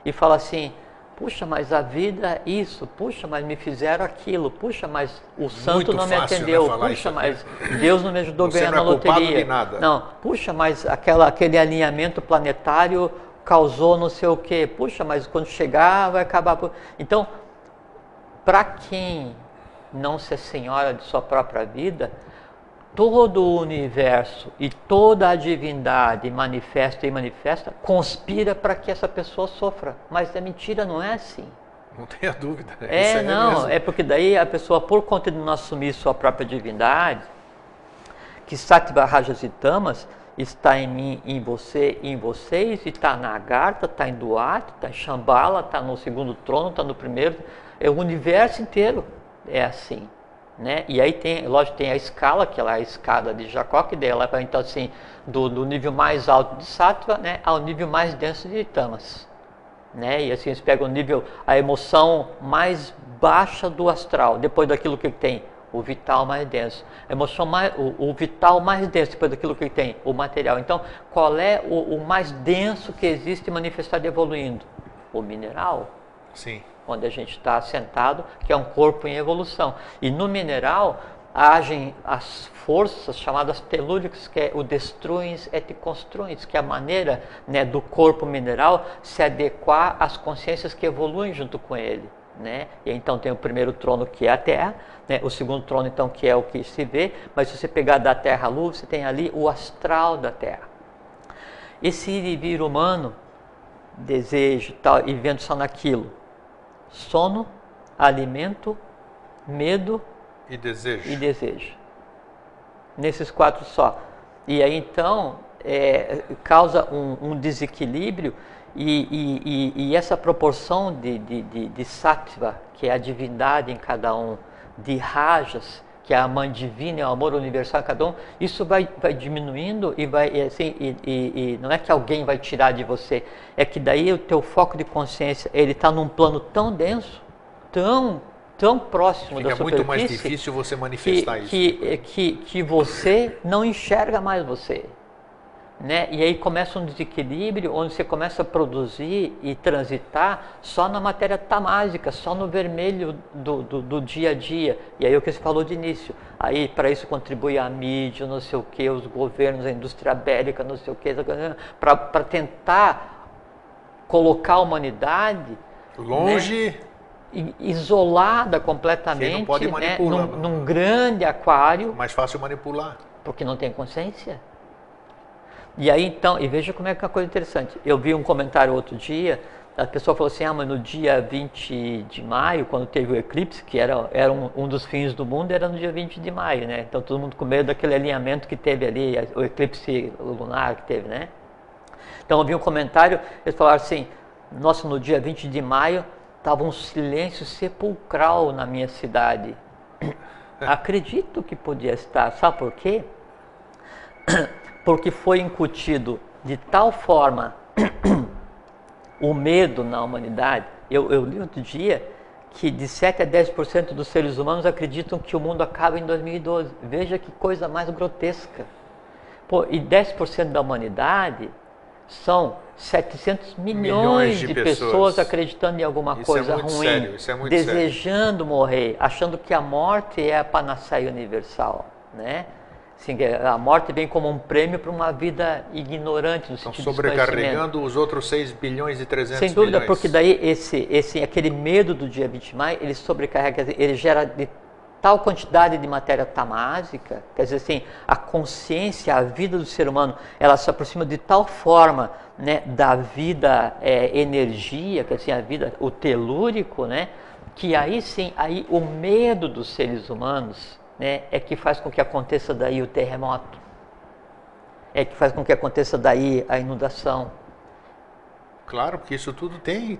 Speaker 2: e fala assim: puxa, mas a vida é isso, puxa, mas me fizeram aquilo, puxa, mas o santo
Speaker 1: Muito
Speaker 2: não me
Speaker 1: fácil,
Speaker 2: atendeu,
Speaker 1: né, falar
Speaker 2: puxa,
Speaker 1: isso aqui.
Speaker 2: mas Deus não me ajudou a
Speaker 1: Você
Speaker 2: ganhar
Speaker 1: não é
Speaker 2: na
Speaker 1: culpado
Speaker 2: loteria.
Speaker 1: de nada.
Speaker 2: Não, puxa, mas aquele alinhamento planetário causou não sei o quê, puxa, mas quando chegar vai acabar. Então, para quem não se senhora de sua própria vida, todo o universo e toda a divindade manifesta e manifesta, conspira para que essa pessoa sofra. Mas a mentira não é assim.
Speaker 1: Não tenha dúvida.
Speaker 2: Não, é porque daí a pessoa, por conta de não assumir sua própria divindade, que Sattva, Rajas e Tamas está em mim, em você, em vocês, e está na Agartha, está em Duat, está em Shambhala, está no segundo trono, está no primeiro, é o universo inteiro é assim, né? E aí tem, lógico, tem a escala, que ela é a escada de Jacó, que daí ela vai então assim, do nível mais alto de Sattva, né, ao nível mais denso de Tamas, né? E assim eles pegam o nível, a emoção mais baixa do astral, depois daquilo que ele tem, o vital mais denso, a emoção mais, o vital mais denso, depois daquilo que ele tem, o material. Então, qual é o mais denso que existe manifestado e evoluindo? O mineral.
Speaker 1: Sim.
Speaker 2: Onde a gente está assentado, que é um corpo em evolução. E no mineral agem as forças chamadas telúricas, que é o destruins et construins, que é a maneira, né, do corpo mineral se adequar às consciências que evoluem junto com ele, né? E então tem o primeiro trono, que é a Terra, né? O segundo trono, então, que é o que se vê, mas se você pegar da Terra à Lua, você tem ali o astral da Terra. Esse ir e vir humano, desejo tal, e vivendo só naquilo: sono, alimento, medo e desejo. Nesses quatro só. E aí então causa um desequilíbrio, e essa proporção de sattva, que é a divindade em cada um, de rajas, que é a mãe divina, é o amor universal em cada um, isso vai diminuindo e vai assim, e não é que alguém vai tirar de você, é que daí o teu foco de consciência, ele está num plano tão denso, tão próximo da superfície,
Speaker 1: fica muito mais difícil você manifestar isso.
Speaker 2: Que você não enxerga mais você, né? E aí começa um desequilíbrio, onde você começa a produzir e transitar só na matéria tamásica, só no vermelho do dia a dia. E aí o que você falou de início, aí para isso contribui a mídia, não sei o que, os governos, a indústria bélica, não sei o que, para tentar colocar a humanidade
Speaker 1: longe,
Speaker 2: né, isolada completamente, não pode manipular, né, num grande aquário.
Speaker 1: Mais fácil manipular.
Speaker 2: Porque não tem consciência. E aí então, e veja como é que é uma coisa interessante. Eu vi um comentário outro dia, a pessoa falou assim: mas no dia 20 de maio, quando teve o eclipse, que era um dos fins do mundo, era no dia 20 de maio, né? Então todo mundo com medo daquele alinhamento que teve ali, o eclipse lunar que teve, né? Então eu vi um comentário, eles falaram assim: nossa, no dia 20 de maio estava um silêncio sepulcral na minha cidade. Acredito que podia estar, sabe por quê? Porque foi incutido de tal forma o medo na humanidade. Eu li outro dia que de 7 a 10% dos seres humanos acreditam que o mundo acaba em 2012. Veja que coisa mais grotesca. Pô, e 10% da humanidade são 700 milhões de pessoas acreditando em alguma coisa ruim,
Speaker 1: sério, isso é muito
Speaker 2: desejando morrer, achando que a morte é a panaceia universal, né? Assim, a morte vem como um prêmio para uma vida ignorante, no sentido
Speaker 1: de sobrecarregando os outros 6 bilhões e 300
Speaker 2: milhões. Sem dúvida,
Speaker 1: milhões.
Speaker 2: Porque daí aquele medo do dia 20 de maio, ele sobrecarrega, ele gera de tal quantidade de matéria tamásica, quer dizer assim, a consciência, a vida do ser humano, ela se aproxima de tal forma, né, da vida energia, quer dizer, a vida, o telúrico, né, que aí sim, aí o medo dos seres humanos, né, é que faz com que aconteça daí o terremoto, é que faz com que aconteça daí a inundação.
Speaker 1: Claro, porque isso tudo tem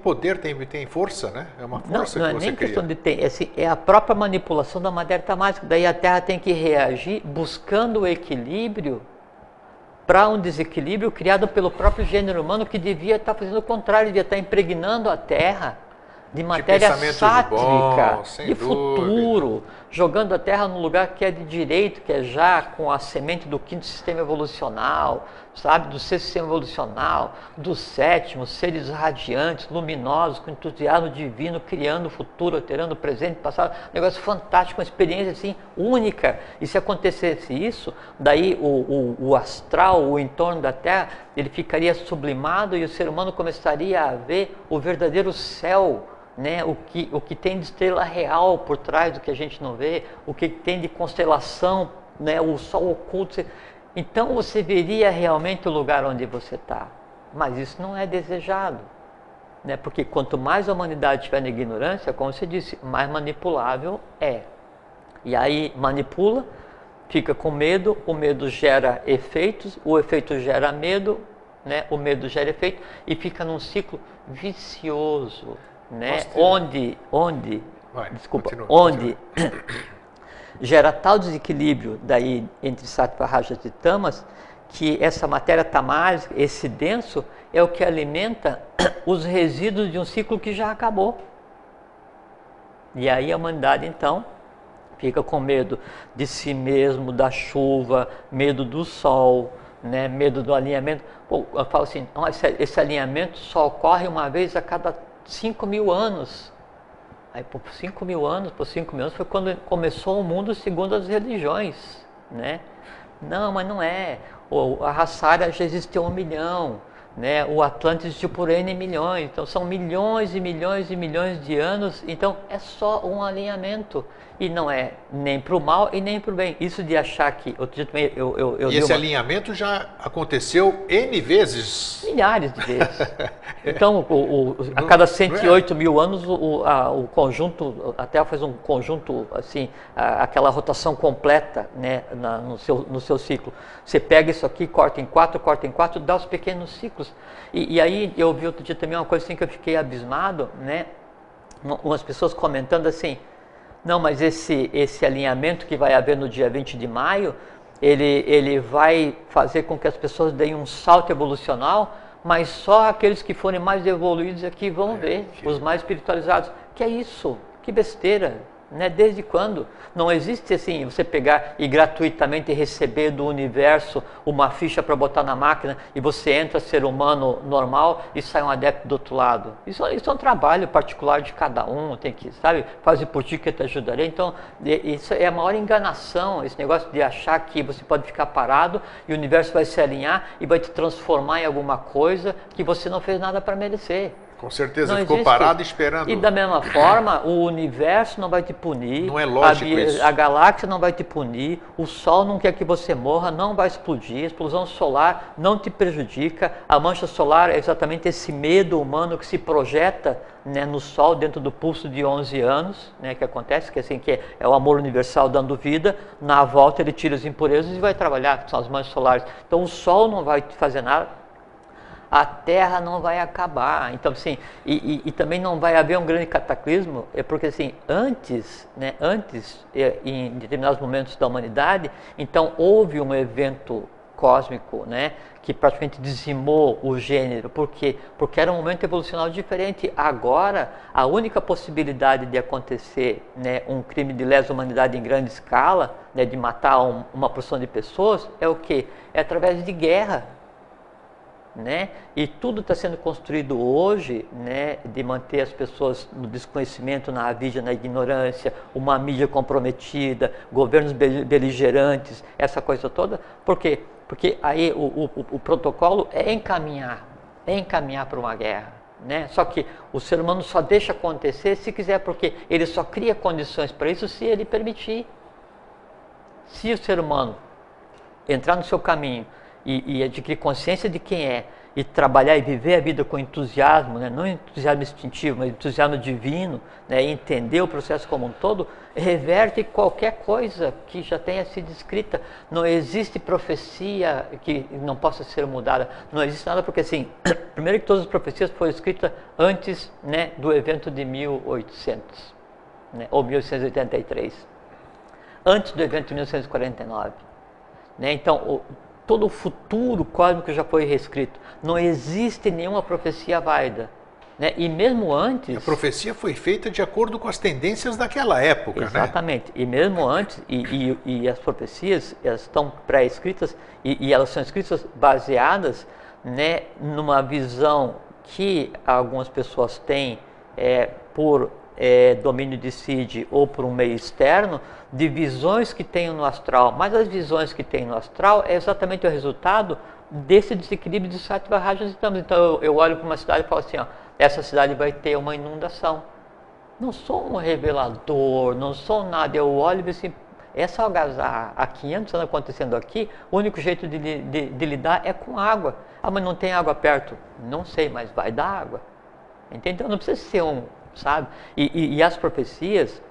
Speaker 1: poder, tem força, né? É uma força
Speaker 2: não
Speaker 1: que
Speaker 2: é
Speaker 1: você
Speaker 2: nem
Speaker 1: cria.
Speaker 2: questão de ter, é a própria manipulação da matéria tamásica. Daí a Terra tem que reagir buscando o equilíbrio para um desequilíbrio criado pelo próprio gênero humano, que devia estar fazendo o contrário, devia estar impregnando a Terra de matéria sátrica, de futuro, jogando a Terra num lugar que é de direito, que é já com a semente do quinto sistema evolucional, sabe, do sexto sistema evolucional, do sétimo, seres radiantes, luminosos, com entusiasmo divino, criando o futuro, alterando o presente, passado, um negócio fantástico, uma experiência assim única. E se acontecesse isso, daí o astral, o entorno da Terra, ele ficaria sublimado e o ser humano começaria a ver o verdadeiro céu, né? O que tem de estrela real por trás do que a gente não vê, o que tem de constelação, né? O sol oculto. Então você veria realmente o lugar onde você está. Mas isso não é desejado, né? Porque quanto mais a humanidade estiver na ignorância, como você disse, mais manipulável é. E aí manipula, fica com medo, o medo gera efeitos, o efeito gera medo, né? O medo gera efeito e fica num ciclo vicioso, né? Onde gera tal desequilíbrio daí entre sattva, rajas e tamas, que essa matéria tamásica, esse denso, é o que alimenta os resíduos de um ciclo que já acabou. E aí a humanidade então fica com medo de si mesmo, da chuva, medo do sol, né? Medo do alinhamento. Pô, eu falo assim, esse alinhamento só ocorre uma vez a cada 5.000 anos. Aí por 5.000 anos foi quando começou o mundo segundo as religiões, né? Não, mas não é. A raça ária já existiu 1 milhão, né? O Atlântico existiu por N milhões, então são milhões e milhões e milhões de anos, então é só um alinhamento. E não é nem para o mal e nem para o bem. Isso de achar que...
Speaker 1: E esse alinhamento já aconteceu N vezes?
Speaker 2: Milhares de vezes. Então, a cada 108 mil anos, o conjunto, a Terra faz um conjunto, assim, aquela rotação completa, né, no seu ciclo. Você pega isso aqui, corta em quatro, dá os pequenos ciclos. E aí, eu ouvi outro dia também uma coisa assim que eu fiquei abismado, né? Umas pessoas comentando assim, não, mas esse alinhamento que vai haver no dia 20 de maio, ele vai fazer com que as pessoas deem um salto evolucional, mas só aqueles que forem mais evoluídos aqui vão ver, os mais espiritualizados. Que é isso? Que besteira, né? Desde quando? Não existe assim, você pegar e gratuitamente receber do universo uma ficha para botar na máquina e você entra ser humano normal e sai um adepto do outro lado. Isso é um trabalho particular de cada um, tem que, sabe, fazer por ti que eu te ajudarei. Então, isso é a maior enganação, esse negócio de achar que você pode ficar parado e o universo vai se alinhar e vai te transformar em alguma coisa que você não fez nada para merecer.
Speaker 1: Com certeza, ficou parado esperando.
Speaker 2: E da mesma forma, o universo não vai te punir.
Speaker 1: Não é lógico isso.
Speaker 2: A galáxia não vai te punir, o Sol não quer que você morra, não vai explodir, a explosão solar não te prejudica. A mancha solar é exatamente esse medo humano que se projeta, né, no Sol, dentro do pulso de 11 anos, né, que acontece, que, assim, que é o amor universal dando vida. Na volta ele tira as impurezas e vai trabalhar, que são as manchas solares. Então o Sol não vai te fazer nada. A Terra não vai acabar, então assim, e também não vai haver um grande cataclismo, porque assim, antes, em determinados momentos da humanidade, então houve um evento cósmico, né, que praticamente dizimou o gênero. Por quê? Porque era um momento evolucional diferente. Agora, a única possibilidade de acontecer, né, um crime de lesa humanidade em grande escala, né, de matar uma porção de pessoas, é o quê? É através de guerra. Né? E tudo está sendo construído hoje, né, de manter as pessoas no desconhecimento, na avidia, na ignorância, uma mídia comprometida, governos beligerantes, essa coisa toda. Por quê? Porque aí o protocolo é encaminhar para uma guerra, né? Só que o ser humano só deixa acontecer se quiser, porque ele só cria condições para isso se ele permitir. Se o ser humano entrar no seu caminho e adquirir consciência de quem é, e trabalhar e viver a vida com entusiasmo, né? Não entusiasmo instintivo, mas entusiasmo divino, né? E entender o processo como um todo, reverte qualquer coisa que já tenha sido escrita. Não existe profecia que não possa ser mudada, não existe nada, porque assim, primeiro que todas as profecias foram escritas antes, né, do evento de 1800, né, ou 1883, antes do evento de 1949, né? Então, todo o futuro cósmico já foi reescrito. Não existe nenhuma profecia válida. né? E mesmo antes...
Speaker 1: A profecia foi feita de acordo com as tendências daquela época,
Speaker 2: exatamente. Né? E mesmo antes, e as profecias, elas estão pré-escritas, e elas são escritas baseadas, né, numa visão que algumas pessoas têm por domínio de Cid ou por um meio externo, de visões que tem no astral. Mas as visões que tem no astral é exatamente o resultado desse desequilíbrio de Sattva, Rajas e Tamas. Então eu olho para uma cidade e falo assim, ó, essa cidade vai ter uma inundação. Não sou um revelador, não sou nada. Eu olho e digo assim, essa algazarra há 500 anos acontecendo aqui, o único jeito de lidar é com água. Ah, mas não tem água perto. Não sei, mas vai dar água. Entende? Então não precisa ser sabe? E as profecias,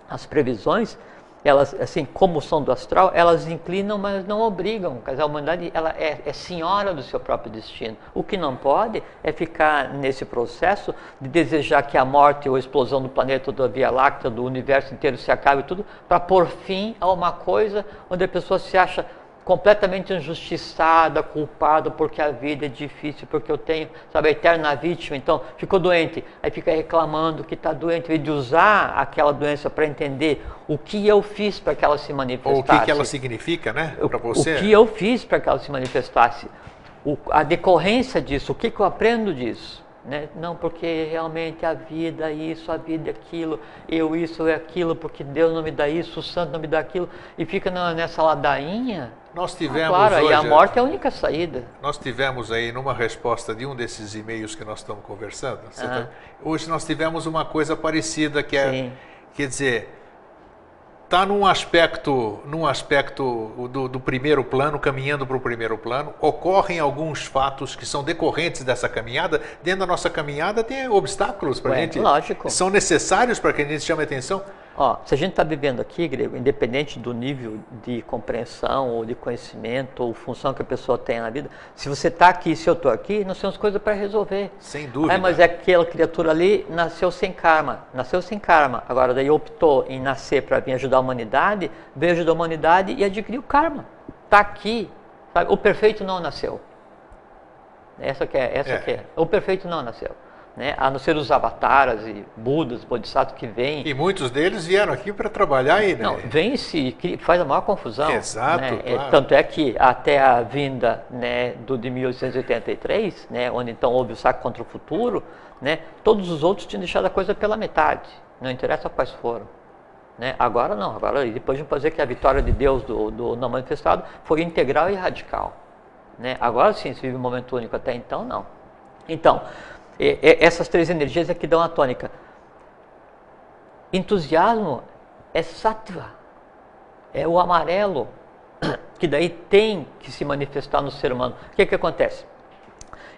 Speaker 2: as previsões, elas, assim, como são do astral, elas inclinam, mas não obrigam. Quer dizer, a humanidade ela é senhora do seu próprio destino. O que não pode é ficar nesse processo de desejar que a morte ou a explosão do planeta, da Via Láctea, do universo inteiro se acabe tudo, para pôr fim a uma coisa onde a pessoa se acha completamente injustiçada, culpada, porque a vida é difícil, porque eu tenho, sabe, a eterna vítima. Então, ficou doente, aí fica reclamando que está doente, em vez de usar aquela doença para entender o que eu fiz para que ela se manifestasse.
Speaker 1: Ou o que ela significa, né, para você.
Speaker 2: O que eu fiz para que ela se manifestasse. A decorrência disso, o que eu aprendo disso. Né? Não porque realmente a vida é isso, a vida é aquilo, eu isso é aquilo, porque Deus não me dá isso, o santo não me dá aquilo, e fica nessa ladainha.
Speaker 1: Nós tivemos
Speaker 2: claro,
Speaker 1: hoje,
Speaker 2: e a morte é a única saída.
Speaker 1: Nós tivemos aí, numa resposta de um desses e-mails que nós estamos conversando, hoje nós tivemos uma coisa parecida, que é, quer dizer, está num aspecto do primeiro plano, caminhando para o primeiro plano, ocorrem alguns fatos que são decorrentes dessa caminhada. Dentro da nossa caminhada tem obstáculos para a gente,
Speaker 2: lógico,
Speaker 1: são necessários para que a gente chame a atenção.
Speaker 2: Ó, se a gente está vivendo aqui, Grego, independente do nível de compreensão ou de conhecimento ou função que a pessoa tem na vida, se você está aqui, se eu estou aqui, nós temos coisas para resolver.
Speaker 1: Sem dúvida.
Speaker 2: Mas aquela criatura ali nasceu sem karma. Agora daí optou em nascer para vir ajudar a humanidade, veio ajudar a humanidade e adquiriu karma. Está aqui. Sabe? O perfeito não nasceu. Essa que é. O perfeito não nasceu. Né? A não ser os avataras e budas, bodhisattvas que vêm.
Speaker 1: E muitos deles vieram aqui para trabalhar aí, né?
Speaker 2: Não, vem faz a maior confusão.
Speaker 1: Exato,
Speaker 2: né?
Speaker 1: Claro.
Speaker 2: Tanto é que até a vinda, né, de 1883, né, onde então houve o saque contra o futuro, né, todos os outros tinham deixado a coisa pela metade. Não interessa quais foram. Né? Agora não, agora depois de fazer que a vitória de Deus do não manifestado foi integral e radical. Né? Agora sim se vive um momento único, até então não. Então, essas três energias é que dão a tônica. Entusiasmo é sattva, é o amarelo, que daí tem que se manifestar no ser humano. O que acontece?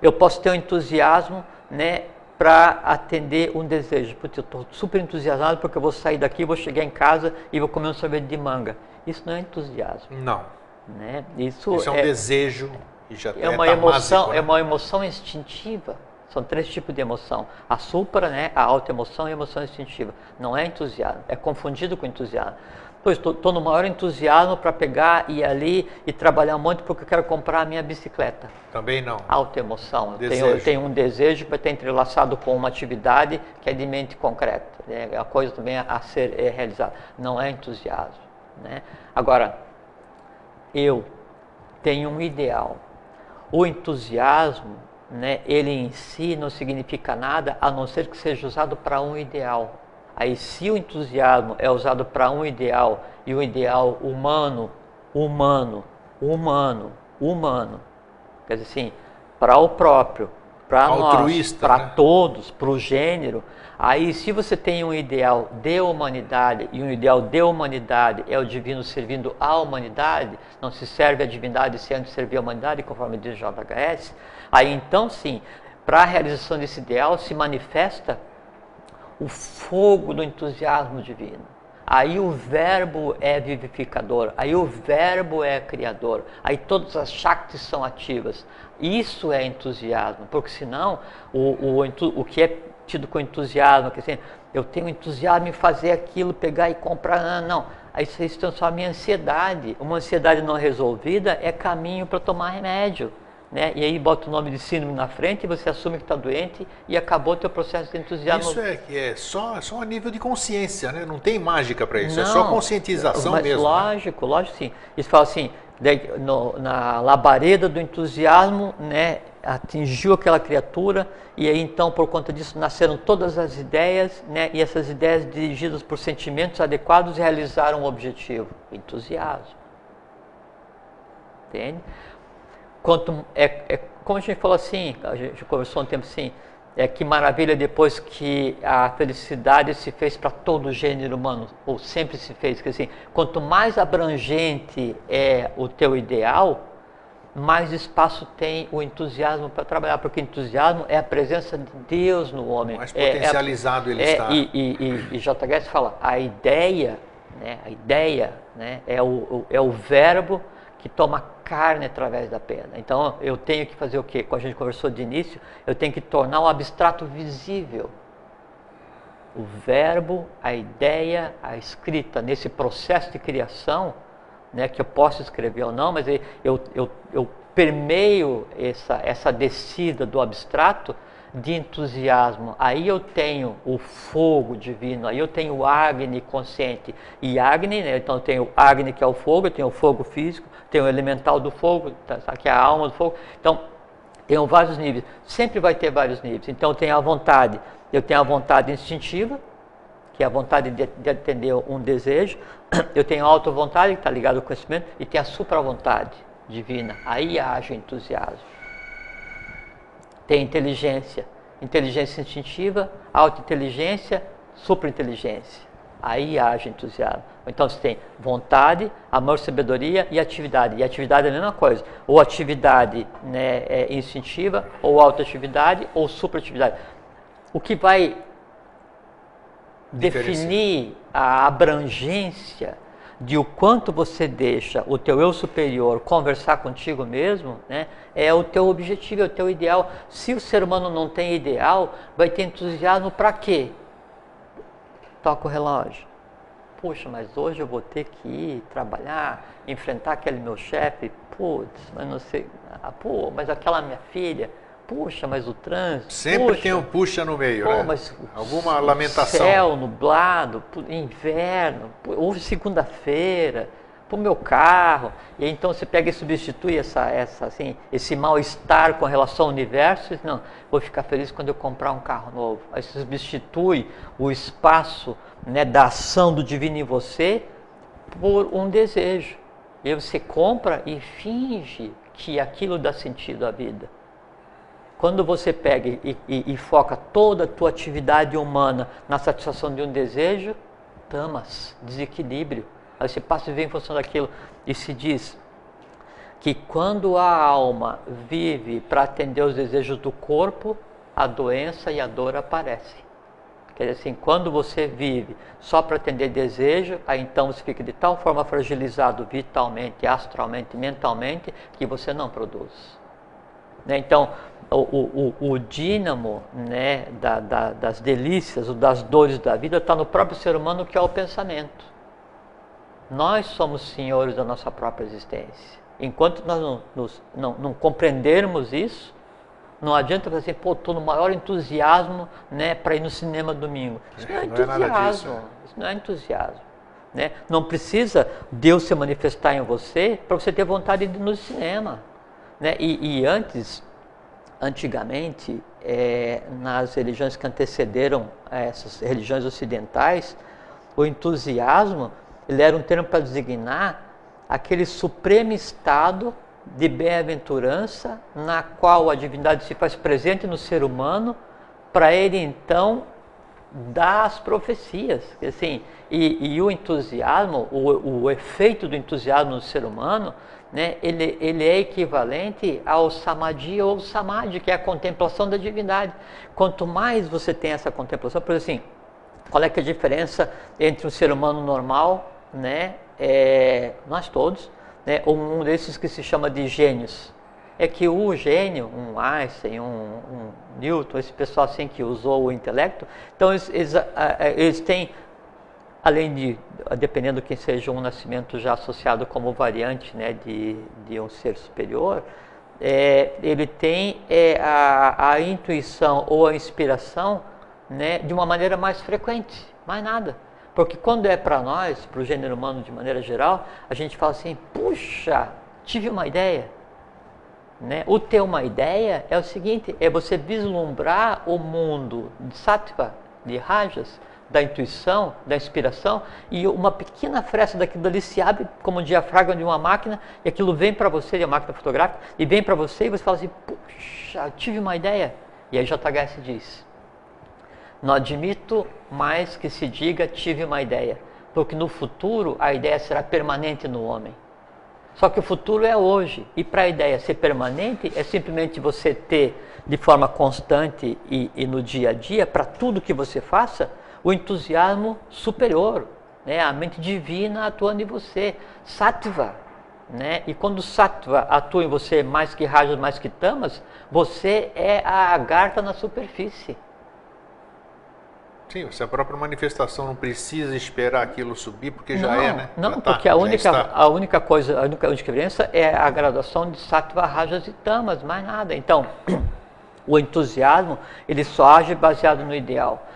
Speaker 2: Eu posso ter um entusiasmo, né, para atender um desejo. Porque eu estou super entusiasmado porque eu vou sair daqui, vou chegar em casa e vou comer um sorvete de manga. Isso não é entusiasmo.
Speaker 1: Não.
Speaker 2: Né?
Speaker 1: Isso é um desejo. E já
Speaker 2: é uma emoção, né? É uma emoção instintiva. São três tipos de emoção. A supra, né, a autoemoção e a emoção instintiva. Não é entusiasmo, é confundido com entusiasmo. Pois estou no maior entusiasmo para pegar e ir ali e trabalhar um monte porque eu quero comprar a minha bicicleta.
Speaker 1: Também não.
Speaker 2: Autoemoção. Eu tenho um desejo que vai estar entrelaçado com uma atividade que é de mente concreta. É a coisa também a ser realizada. Não é entusiasmo. Né? Agora, eu tenho um ideal. O entusiasmo, né, ele em si não significa nada a não ser que seja usado para um ideal. Aí se o entusiasmo é usado para um ideal e um ideal humano, quer dizer assim, para o próprio, para nós, para todos, para o gênero, aí se você tem um ideal de humanidade e um ideal de humanidade é o divino servindo a humanidade, não se serve a divindade sem antes servir a humanidade, conforme diz JHS, aí então sim, para a realização desse ideal se manifesta o fogo do entusiasmo divino. Aí o verbo é vivificador, aí o verbo é criador, aí todas as shaktis são ativas. Isso é entusiasmo, porque senão o que é tido com entusiasmo, que assim, eu tenho entusiasmo em fazer aquilo, pegar e comprar, não. Aí isso se transforma em ansiedade. Uma ansiedade não resolvida é caminho para tomar remédio. né? E aí bota o nome de síndrome na frente e você assume que está doente e acabou o teu processo de entusiasmo.
Speaker 1: Isso é só a nível de consciência, né? Não tem mágica para isso,
Speaker 2: Não,
Speaker 1: é só conscientização
Speaker 2: mas
Speaker 1: mesmo.
Speaker 2: Lógico, né? Lógico sim. Eles falam assim, na labareda do entusiasmo, né, atingiu aquela criatura e aí então por conta disso nasceram todas as ideias, né, e essas ideias dirigidas por sentimentos adequados realizaram o objetivo, entusiasmo. Entende? Como a gente falou assim, a gente conversou um tempo assim, que maravilha depois que a felicidade se fez para todo o gênero humano, ou sempre se fez, que assim, quanto mais abrangente é o teu ideal, mais espaço tem o entusiasmo para trabalhar, porque o entusiasmo é a presença de Deus no homem.
Speaker 1: Mais potencializado ele está.
Speaker 2: E J. Guedes fala, a ideia, né, é o verbo que toma carne através da pena. Então, eu tenho que fazer o quê? Como a gente conversou de início, eu tenho que tornar o abstrato visível. O verbo, a ideia, a escrita, nesse processo de criação, né, que eu posso escrever ou não, mas eu permeio essa descida do abstrato de entusiasmo. Aí eu tenho o fogo divino, aí eu tenho o Agni consciente. E Agni, né, então eu tenho o Agni que é o fogo, eu tenho o fogo físico, tenho o elemental do fogo, que é a alma do fogo. Então, tenho vários níveis. Sempre vai ter vários níveis. Então, eu tenho a vontade instintiva, que é a vontade de atender um desejo. Eu tenho a auto-vontade, que está ligado ao conhecimento, e tem a supra-vontade divina. Aí age o entusiasmo. Tem inteligência instintiva, auto-inteligência, supra-inteligência. Aí age entusiasmo. Então você tem vontade, amor, sabedoria e atividade. E atividade é a mesma coisa. Ou atividade, né, instintiva, ou autoatividade, ou supra-atividade. O que vai definir a abrangência de o quanto você deixa o teu eu superior conversar contigo mesmo, né, é o teu objetivo, é o teu ideal. Se o ser humano não tem ideal, vai ter entusiasmo para quê? Toca o relógio. Puxa, mas hoje eu vou ter que ir trabalhar, enfrentar aquele meu chefe, putz, mas não sei, mas aquela minha filha, puxa, mas o trânsito.
Speaker 1: Sempre tem um puxa no meio, né?
Speaker 2: Mas
Speaker 1: alguma lamentação.
Speaker 2: Céu nublado, inverno, houve segunda-feira, o meu carro. E aí, então você pega e substitui esse mal-estar com relação ao universo. E diz, não, vou ficar feliz quando eu comprar um carro novo. Aí você substitui o espaço, né, da ação do divino em você por um desejo. E aí você compra e finge que aquilo dá sentido à vida. Quando você pega e foca toda a tua atividade humana na satisfação de um desejo, tamas, desequilíbrio. Aí você passa a viver em função daquilo e se diz que quando a alma vive para atender os desejos do corpo, a doença e a dor aparecem. Quer dizer assim, quando você vive só para atender desejo, aí então você fica de tal forma fragilizado vitalmente, astralmente, mentalmente, que você não produz. Né? Então, o dínamo, né, das delícias, das dores da vida, está no próprio ser humano, que é o pensamento. Nós somos senhores da nossa própria existência. Enquanto nós não compreendermos isso, não adianta fazer, estou no maior entusiasmo, né, para ir no cinema domingo. Isso não é entusiasmo. Isso não é entusiasmo. Né? Não precisa Deus se manifestar em você para você ter vontade de ir no cinema. Né? E antigamente, nas religiões que antecederam essas religiões ocidentais, o entusiasmo ele era um termo para designar aquele supremo estado de bem-aventurança na qual a divindade se faz presente no ser humano para ele então dar as profecias. Assim, e o entusiasmo, o efeito do entusiasmo no ser humano, né, ele é equivalente ao samadhi ou samadhi, que é a contemplação da divindade. Quanto mais você tem essa contemplação, por exemplo, assim, qual é que é a diferença entre um ser humano normal, né, nós todos, né, um desses que se chama de gênios? É que o gênio, um Einstein, um Newton, esse pessoal assim que usou o intelecto, então eles têm, além de, dependendo de quem seja, um nascimento já associado como variante, né, de um ser superior, ele tem a intuição ou a inspiração, né, de uma maneira mais frequente, mais nada. Porque quando é para nós, para o gênero humano de maneira geral, a gente fala assim, puxa, tive uma ideia. Né? O ter uma ideia é o seguinte, é você vislumbrar o mundo de sattva, de rajas, da intuição, da inspiração, e uma pequena fresta daquilo ali se abre como um diafragma de uma máquina, e aquilo vem para você, de uma máquina fotográfica, e vem para você e você fala assim, puxa, tive uma ideia. E aí JHS diz, não admito mais que se diga tive uma ideia, porque no futuro a ideia será permanente no homem. Só que o futuro é hoje, e para a ideia ser permanente é simplesmente você ter de forma constante e no dia a dia, para tudo que você faça, o entusiasmo superior, né? A mente divina atuando em você, sattva. Né? E quando o sattva atua em você mais que rajas, mais que tamas, você é a lagarta na superfície.
Speaker 1: Sim, se a própria manifestação não precisa esperar aquilo subir, porque já é, né?
Speaker 2: Não,
Speaker 1: tá,
Speaker 2: porque a única diferença é a graduação de sattva, rajas e tamas, mais nada. Então, o entusiasmo, ele só age baseado no ideal.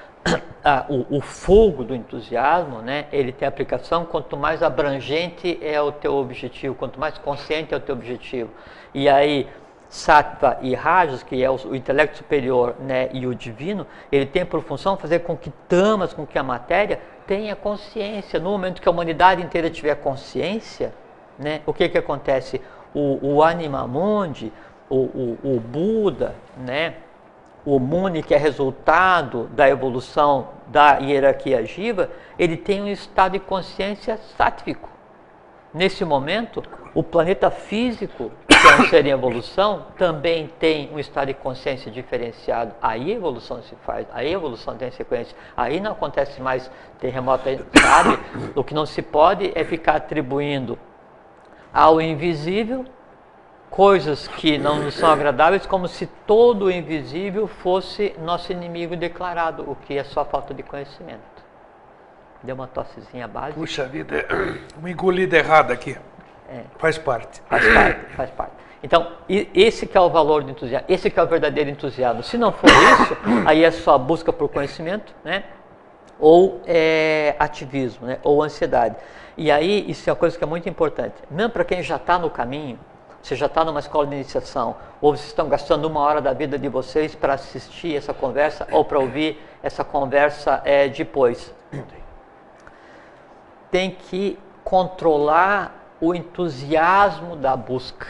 Speaker 2: O fogo do entusiasmo, né, ele tem aplicação quanto mais abrangente é o teu objetivo, quanto mais consciente é o teu objetivo. E aí, sattva e rajas, que é o intelecto superior, né, e o divino, ele tem por função fazer com que tamas, com que a matéria tenha consciência. No momento que a humanidade inteira tiver consciência, né, o que acontece? O Anima Mundi, o Buda, né, o Muni, que é resultado da evolução da hierarquia Jiva, ele tem um estado de consciência sáttvico. Nesse momento, o planeta físico, que é um ser em evolução, também tem um estado de consciência diferenciado. Aí a evolução se faz, aí a evolução tem sequência. Aí não acontece mais terremoto, sabe? O que não se pode é ficar atribuindo ao invisível coisas que não nos são agradáveis, como se todo o invisível fosse nosso inimigo declarado, o que é só falta de conhecimento. Deu uma tossezinha básica.
Speaker 3: Puxa vida, uma engolida errada aqui. Faz parte.
Speaker 2: Faz parte. Então, esse que é o valor do entusiasmo, esse que é o verdadeiro entusiasmo. Se não for isso, aí é só busca por conhecimento, né? Ou ativismo, né? Ou ansiedade. E aí, isso é uma coisa que é muito importante. Mesmo para quem já está no caminho, você já está numa escola de iniciação, ou vocês estão gastando 1 hora da vida de vocês para assistir essa conversa, ou para ouvir essa conversa depois. Tem que controlar o entusiasmo da busca.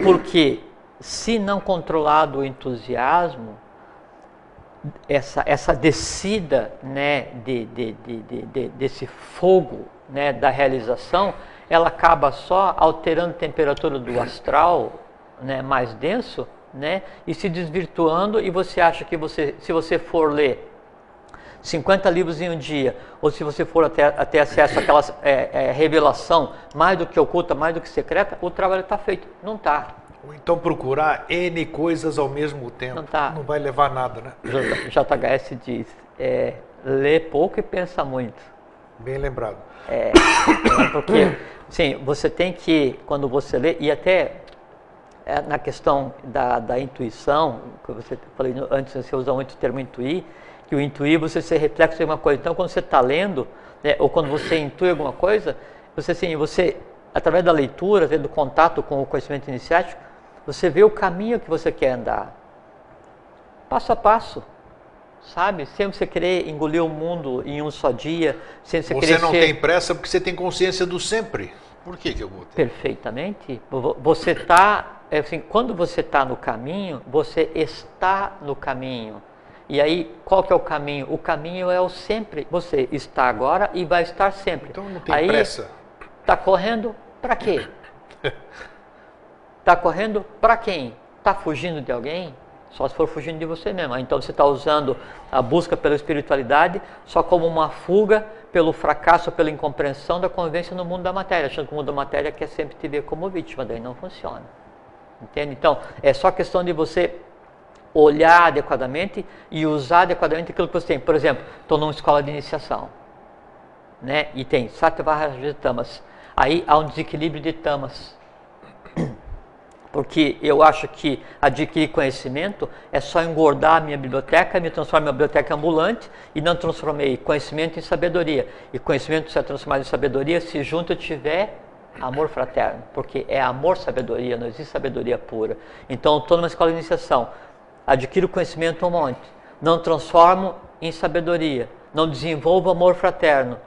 Speaker 2: Porque se não controlado o entusiasmo, essa descida, né, desse fogo, né, da realização, ela acaba só alterando a temperatura do astral, né, mais denso, né, e se desvirtuando, e você acha que se você for ler 50 livros em um dia, ou se você for ter acesso àquela revelação mais do que oculta, mais do que secreta, o trabalho está feito. Não está.
Speaker 1: Ou então procurar N coisas ao mesmo tempo.
Speaker 2: Não tá.
Speaker 1: Não vai levar nada, né?
Speaker 2: JHS diz, lê pouco e pensa muito.
Speaker 1: Bem lembrado.
Speaker 2: Porque, sim, você tem que, quando você lê, e até na questão da intuição, que você falei antes, você usa muito o termo intuir, que o intuir você ser reflexo de uma coisa. Então, quando você está lendo, né, ou quando você intui alguma coisa, você, através da leitura, do contato com o conhecimento iniciático, você vê o caminho que você quer andar. Passo a passo. Sabe? Sem você querer engolir o mundo em um só dia, sem você querer
Speaker 1: não tem pressa porque você tem consciência do sempre. Por que eu vou ter?
Speaker 2: Perfeitamente. Você está, assim, quando você está no caminho, você está no caminho. E aí, qual que é o caminho? O caminho é o sempre. Você está agora e vai estar sempre.
Speaker 1: Então não tem pressa.
Speaker 2: Está correndo para quê? Está correndo para quem? Está fugindo de alguém? Só se for fugindo de você mesmo. Então você está usando a busca pela espiritualidade só como uma fuga pelo fracasso, pela incompreensão da convivência no mundo da matéria, achando que o mundo da matéria quer sempre te ver como vítima, daí não funciona. Entende? Então, é só questão de você olhar adequadamente e usar adequadamente aquilo que você tem. Por exemplo, estou numa escola de iniciação, né? E tem Sattva, Rajas e Tamas. Aí há um desequilíbrio de tamas. Porque eu acho que adquirir conhecimento é só engordar a minha biblioteca, me transformar em uma biblioteca ambulante e não transformei conhecimento em sabedoria. E conhecimento se é transformado em sabedoria se junto eu tiver amor fraterno, porque é amor-sabedoria, não existe sabedoria pura. Então, eu estou numa escola de iniciação, adquiro conhecimento um monte, não transformo em sabedoria, não desenvolvo amor fraterno.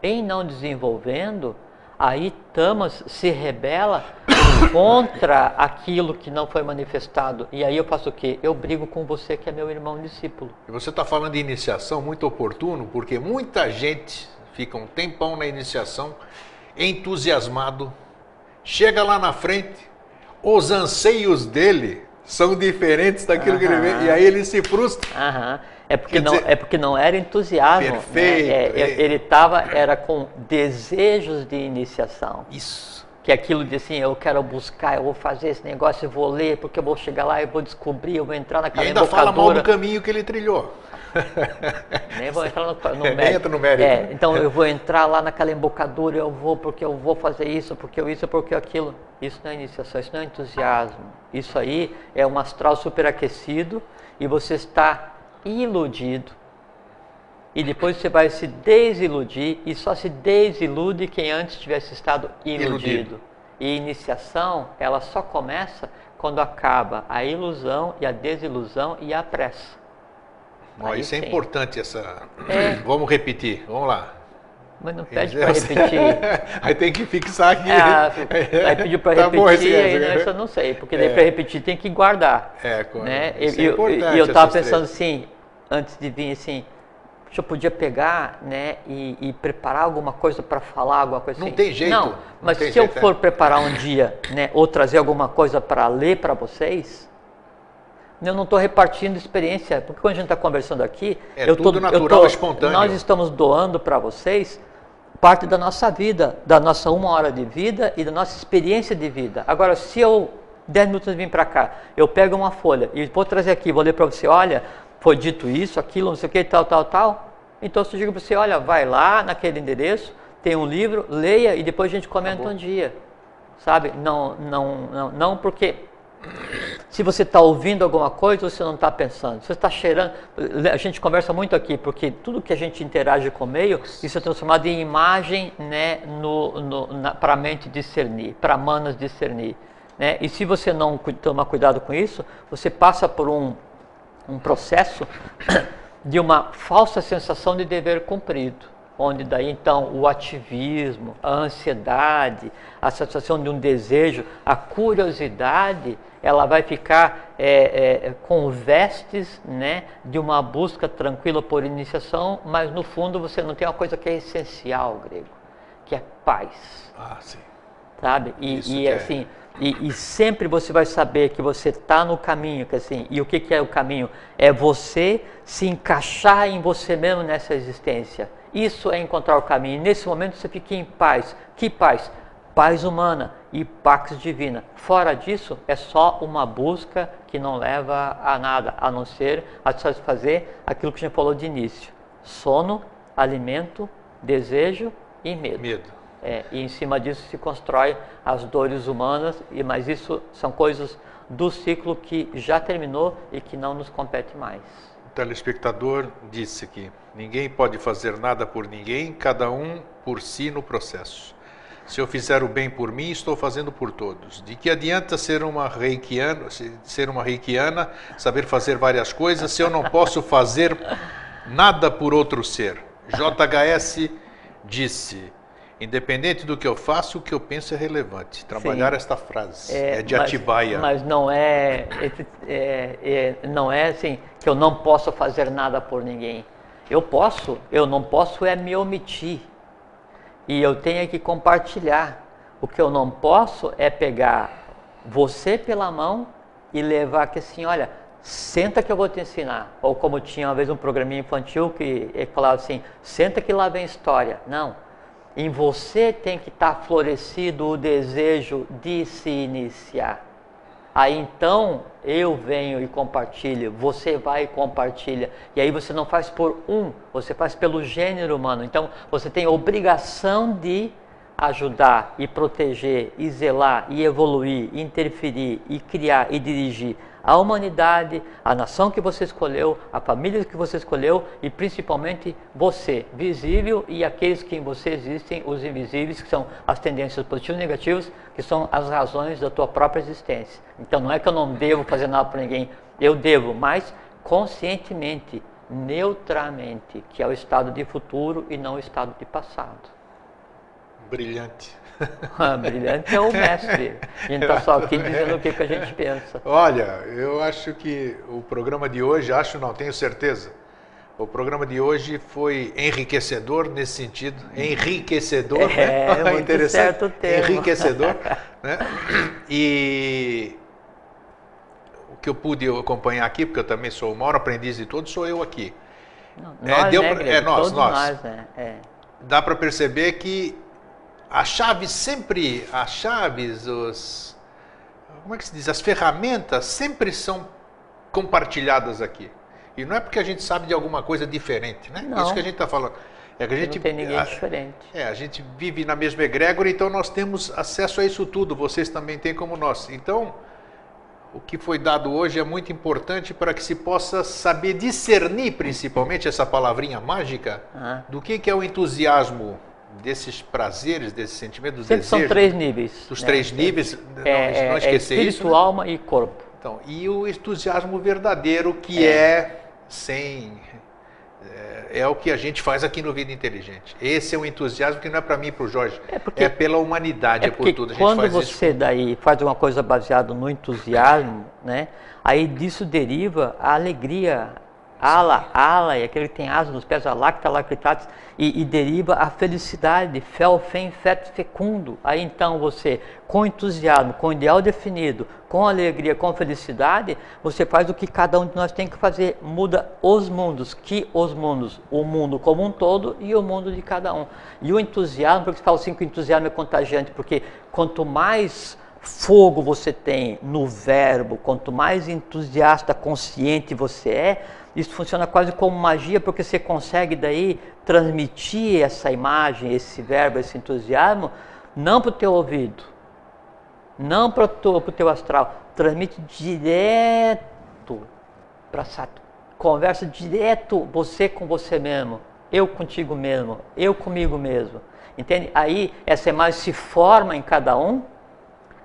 Speaker 2: Em não desenvolvendo, aí Tamas se rebela contra aquilo que não foi manifestado. E aí eu faço o quê? Eu brigo com você que é meu irmão discípulo.
Speaker 1: E você está falando de iniciação muito oportuno, porque muita gente fica um tempão na iniciação, entusiasmado, chega lá na frente, os anseios dele são diferentes daquilo que ele vê, e aí ele se frustra.
Speaker 2: É porque não era entusiasmo.
Speaker 1: Perfeito.
Speaker 2: Né? Ele era com desejos de iniciação.
Speaker 1: Isso.
Speaker 2: Que aquilo de assim, eu quero buscar, eu vou fazer esse negócio, eu vou ler, porque eu vou chegar lá, eu vou descobrir, eu vou entrar naquela embocadura.
Speaker 1: E ainda fala mal do caminho que ele trilhou.
Speaker 2: Nem vou entrar no
Speaker 1: mérito. Entra no mérito.
Speaker 2: Então eu vou entrar lá naquela embocadura, porque eu vou fazer isso, porque aquilo. Isso não é iniciação, isso não é entusiasmo. Isso aí é um astral superaquecido e você está iludido. E depois você vai se desiludir e só se desilude quem antes tivesse estado iludido. E iniciação, ela só começa quando acaba a ilusão e a desilusão e a pressa.
Speaker 1: Isso é importante, Vamos repetir, vamos lá.
Speaker 2: Mas não pede para repetir.
Speaker 1: Aí tem que fixar aqui.
Speaker 2: Aí pediu para repetir, isso eu não sei, porque daí para repetir tem que guardar. Né?
Speaker 1: Isso é importante.
Speaker 2: E eu estava pensando assim, antes de vir assim, se eu podia pegar, né, e preparar alguma coisa para falar, alguma coisa assim.
Speaker 1: Não tem jeito.
Speaker 2: Não, mas se eu for preparar um dia, né, ou trazer alguma coisa para ler para vocês, eu não estou repartindo experiência, porque quando a gente está conversando aqui,
Speaker 1: natural, espontâneo.
Speaker 2: Nós estamos doando para vocês parte da nossa vida, da nossa 1 hora de vida e da nossa experiência de vida. Agora, se eu 10 minutos vim para cá, eu pego uma folha e vou trazer aqui, vou ler para você, olha, foi dito isso, aquilo, não sei o que, tal. Então, se eu digo para você, olha, vai lá naquele endereço, tem um livro, leia e depois a gente comenta um dia. Sabe? Não, porque se você está ouvindo alguma coisa, você não está pensando. Você está cheirando. A gente conversa muito aqui, porque tudo que a gente interage com o meio, isso é transformado em imagem, né, para a mente discernir, para manas discernir. Né? E se você não tomar cuidado com isso, você passa por um processo de uma falsa sensação de dever cumprido, onde daí então o ativismo, a ansiedade, a satisfação de um desejo, a curiosidade, ela vai ficar com vestes, né, de uma busca tranquila por iniciação, mas no fundo você não tem uma coisa que é essencial, grego, que é paz.
Speaker 1: Sim.
Speaker 2: Sabe? E sempre você vai saber que você está no caminho, que assim, e o que é o caminho? É você se encaixar em você mesmo nessa existência. Isso é encontrar o caminho. Nesse momento você fica em paz. Que paz? Paz humana e pax divina. Fora disso, é só uma busca que não leva a nada, a não ser a satisfazer aquilo que a gente falou de início. Sono, alimento, desejo e medo. E em cima disso se constrói as dores humanas, mas isso são coisas do ciclo que já terminou e que não nos compete mais.
Speaker 1: O telespectador disse que ninguém pode fazer nada por ninguém, cada um por si no processo. Se eu fizer o bem por mim, estou fazendo por todos. De que adianta ser uma reikiana, saber fazer várias coisas, se eu não posso fazer nada por outro ser? JHS disse: independente do que eu faço, o que eu penso é relevante. Trabalhar esta frase é de Atibaia.
Speaker 2: Mas não não é assim que eu não posso fazer nada por ninguém. Eu não posso é me omitir. E eu tenho que compartilhar. O que eu não posso é pegar você pela mão e levar que assim, olha, senta que eu vou te ensinar. Ou como tinha uma vez um programinha infantil que falava assim, senta que lá vem história. Não. Em você tem que estar florescido o desejo de se iniciar. Aí então eu venho e compartilho, você vai e compartilha. E aí você não faz por você faz pelo gênero humano. Então você tem obrigação de ajudar e proteger e zelar e evoluir, e interferir e criar e dirigir a humanidade, a nação que você escolheu, a família que você escolheu e principalmente você, visível, e aqueles que em você existem, os invisíveis, que são as tendências positivas e negativas, que são as razões da tua própria existência. Então não é que eu não devo fazer nada para ninguém, eu devo, mas conscientemente, neutramente, que é o estado de futuro e não o estado de passado.
Speaker 1: Brilhante.
Speaker 2: Brilhante é o mestre. A gente está só aqui dizendo o que a gente pensa.
Speaker 1: Olha, eu acho que o programa de hoje, tenho certeza. O programa de hoje foi enriquecedor nesse sentido. Enriquecedor,
Speaker 2: né? Muito
Speaker 1: interessante.
Speaker 2: Certo o termo.
Speaker 1: Enriquecedor. Né? E o que eu pude acompanhar aqui, porque eu também sou o maior aprendiz de todos, sou eu aqui.
Speaker 2: Não, nós, nós. Né?
Speaker 1: Dá para perceber que como é que se diz? As ferramentas sempre são compartilhadas aqui. E não é porque a gente sabe de alguma coisa diferente, né?
Speaker 2: Não.
Speaker 1: Isso que a gente está falando. É que a gente
Speaker 2: não tem ninguém diferente.
Speaker 1: A gente vive na mesma egrégora, então nós temos acesso a isso tudo. Vocês também têm como nós. Então, o que foi dado hoje é muito importante para que se possa saber discernir, principalmente essa palavrinha mágica, do que é o entusiasmo desses prazeres, desses sentimentos, dos
Speaker 2: desejos. São 3 níveis.
Speaker 1: Dos 3 níveis, não esquecer
Speaker 2: espírito,
Speaker 1: isso. Né?
Speaker 2: Alma e corpo.
Speaker 1: Então, e o entusiasmo verdadeiro, que é o que a gente faz aqui no Vida Inteligente. Esse é um entusiasmo que não é para mim e para o Jorge, é pela humanidade, é por tudo. A gente
Speaker 2: quando
Speaker 1: faz
Speaker 2: você
Speaker 1: isso.
Speaker 2: daí faz uma coisa baseada no entusiasmo, né? Aí disso deriva a alegria, ala, e aquele que tem asas nos pés, alacta, alacritatis, e deriva a felicidade, fel, fem, fet, fecundo. Aí então você, com entusiasmo, com ideal definido, com alegria, com felicidade, você faz o que cada um de nós tem que fazer, muda os mundos, o mundo como um todo e o mundo de cada um. E o entusiasmo, porque você fala assim que o entusiasmo é contagiante, porque quanto mais fogo você tem no verbo, quanto mais entusiasta, consciente você é, isso funciona quase como magia, porque você consegue daí transmitir essa imagem, esse verbo, esse entusiasmo, não para o teu ouvido, não para o teu astral, transmite direto para Saturno, conversa direto você com você mesmo, eu contigo mesmo, eu comigo mesmo, entende? Aí essa imagem se forma em cada um.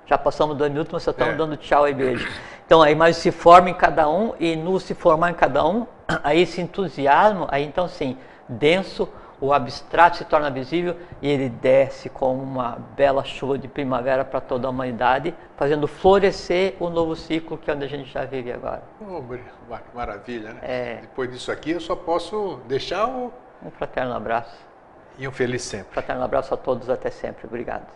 Speaker 2: Já passamos 2 minutos, mas só estamos dando tchau e beijo. Então a imagem se forma em cada um, e no se formar em cada um, aí esse entusiasmo, aí então sim, denso, o abstrato se torna visível e ele desce como uma bela chuva de primavera para toda a humanidade, fazendo florescer o novo ciclo que é onde a gente já vive agora.
Speaker 1: Que maravilha, né? Depois disso aqui eu só posso deixar
Speaker 2: um fraterno abraço.
Speaker 1: E um feliz sempre.
Speaker 2: Fraterno abraço a todos, até sempre. Obrigado.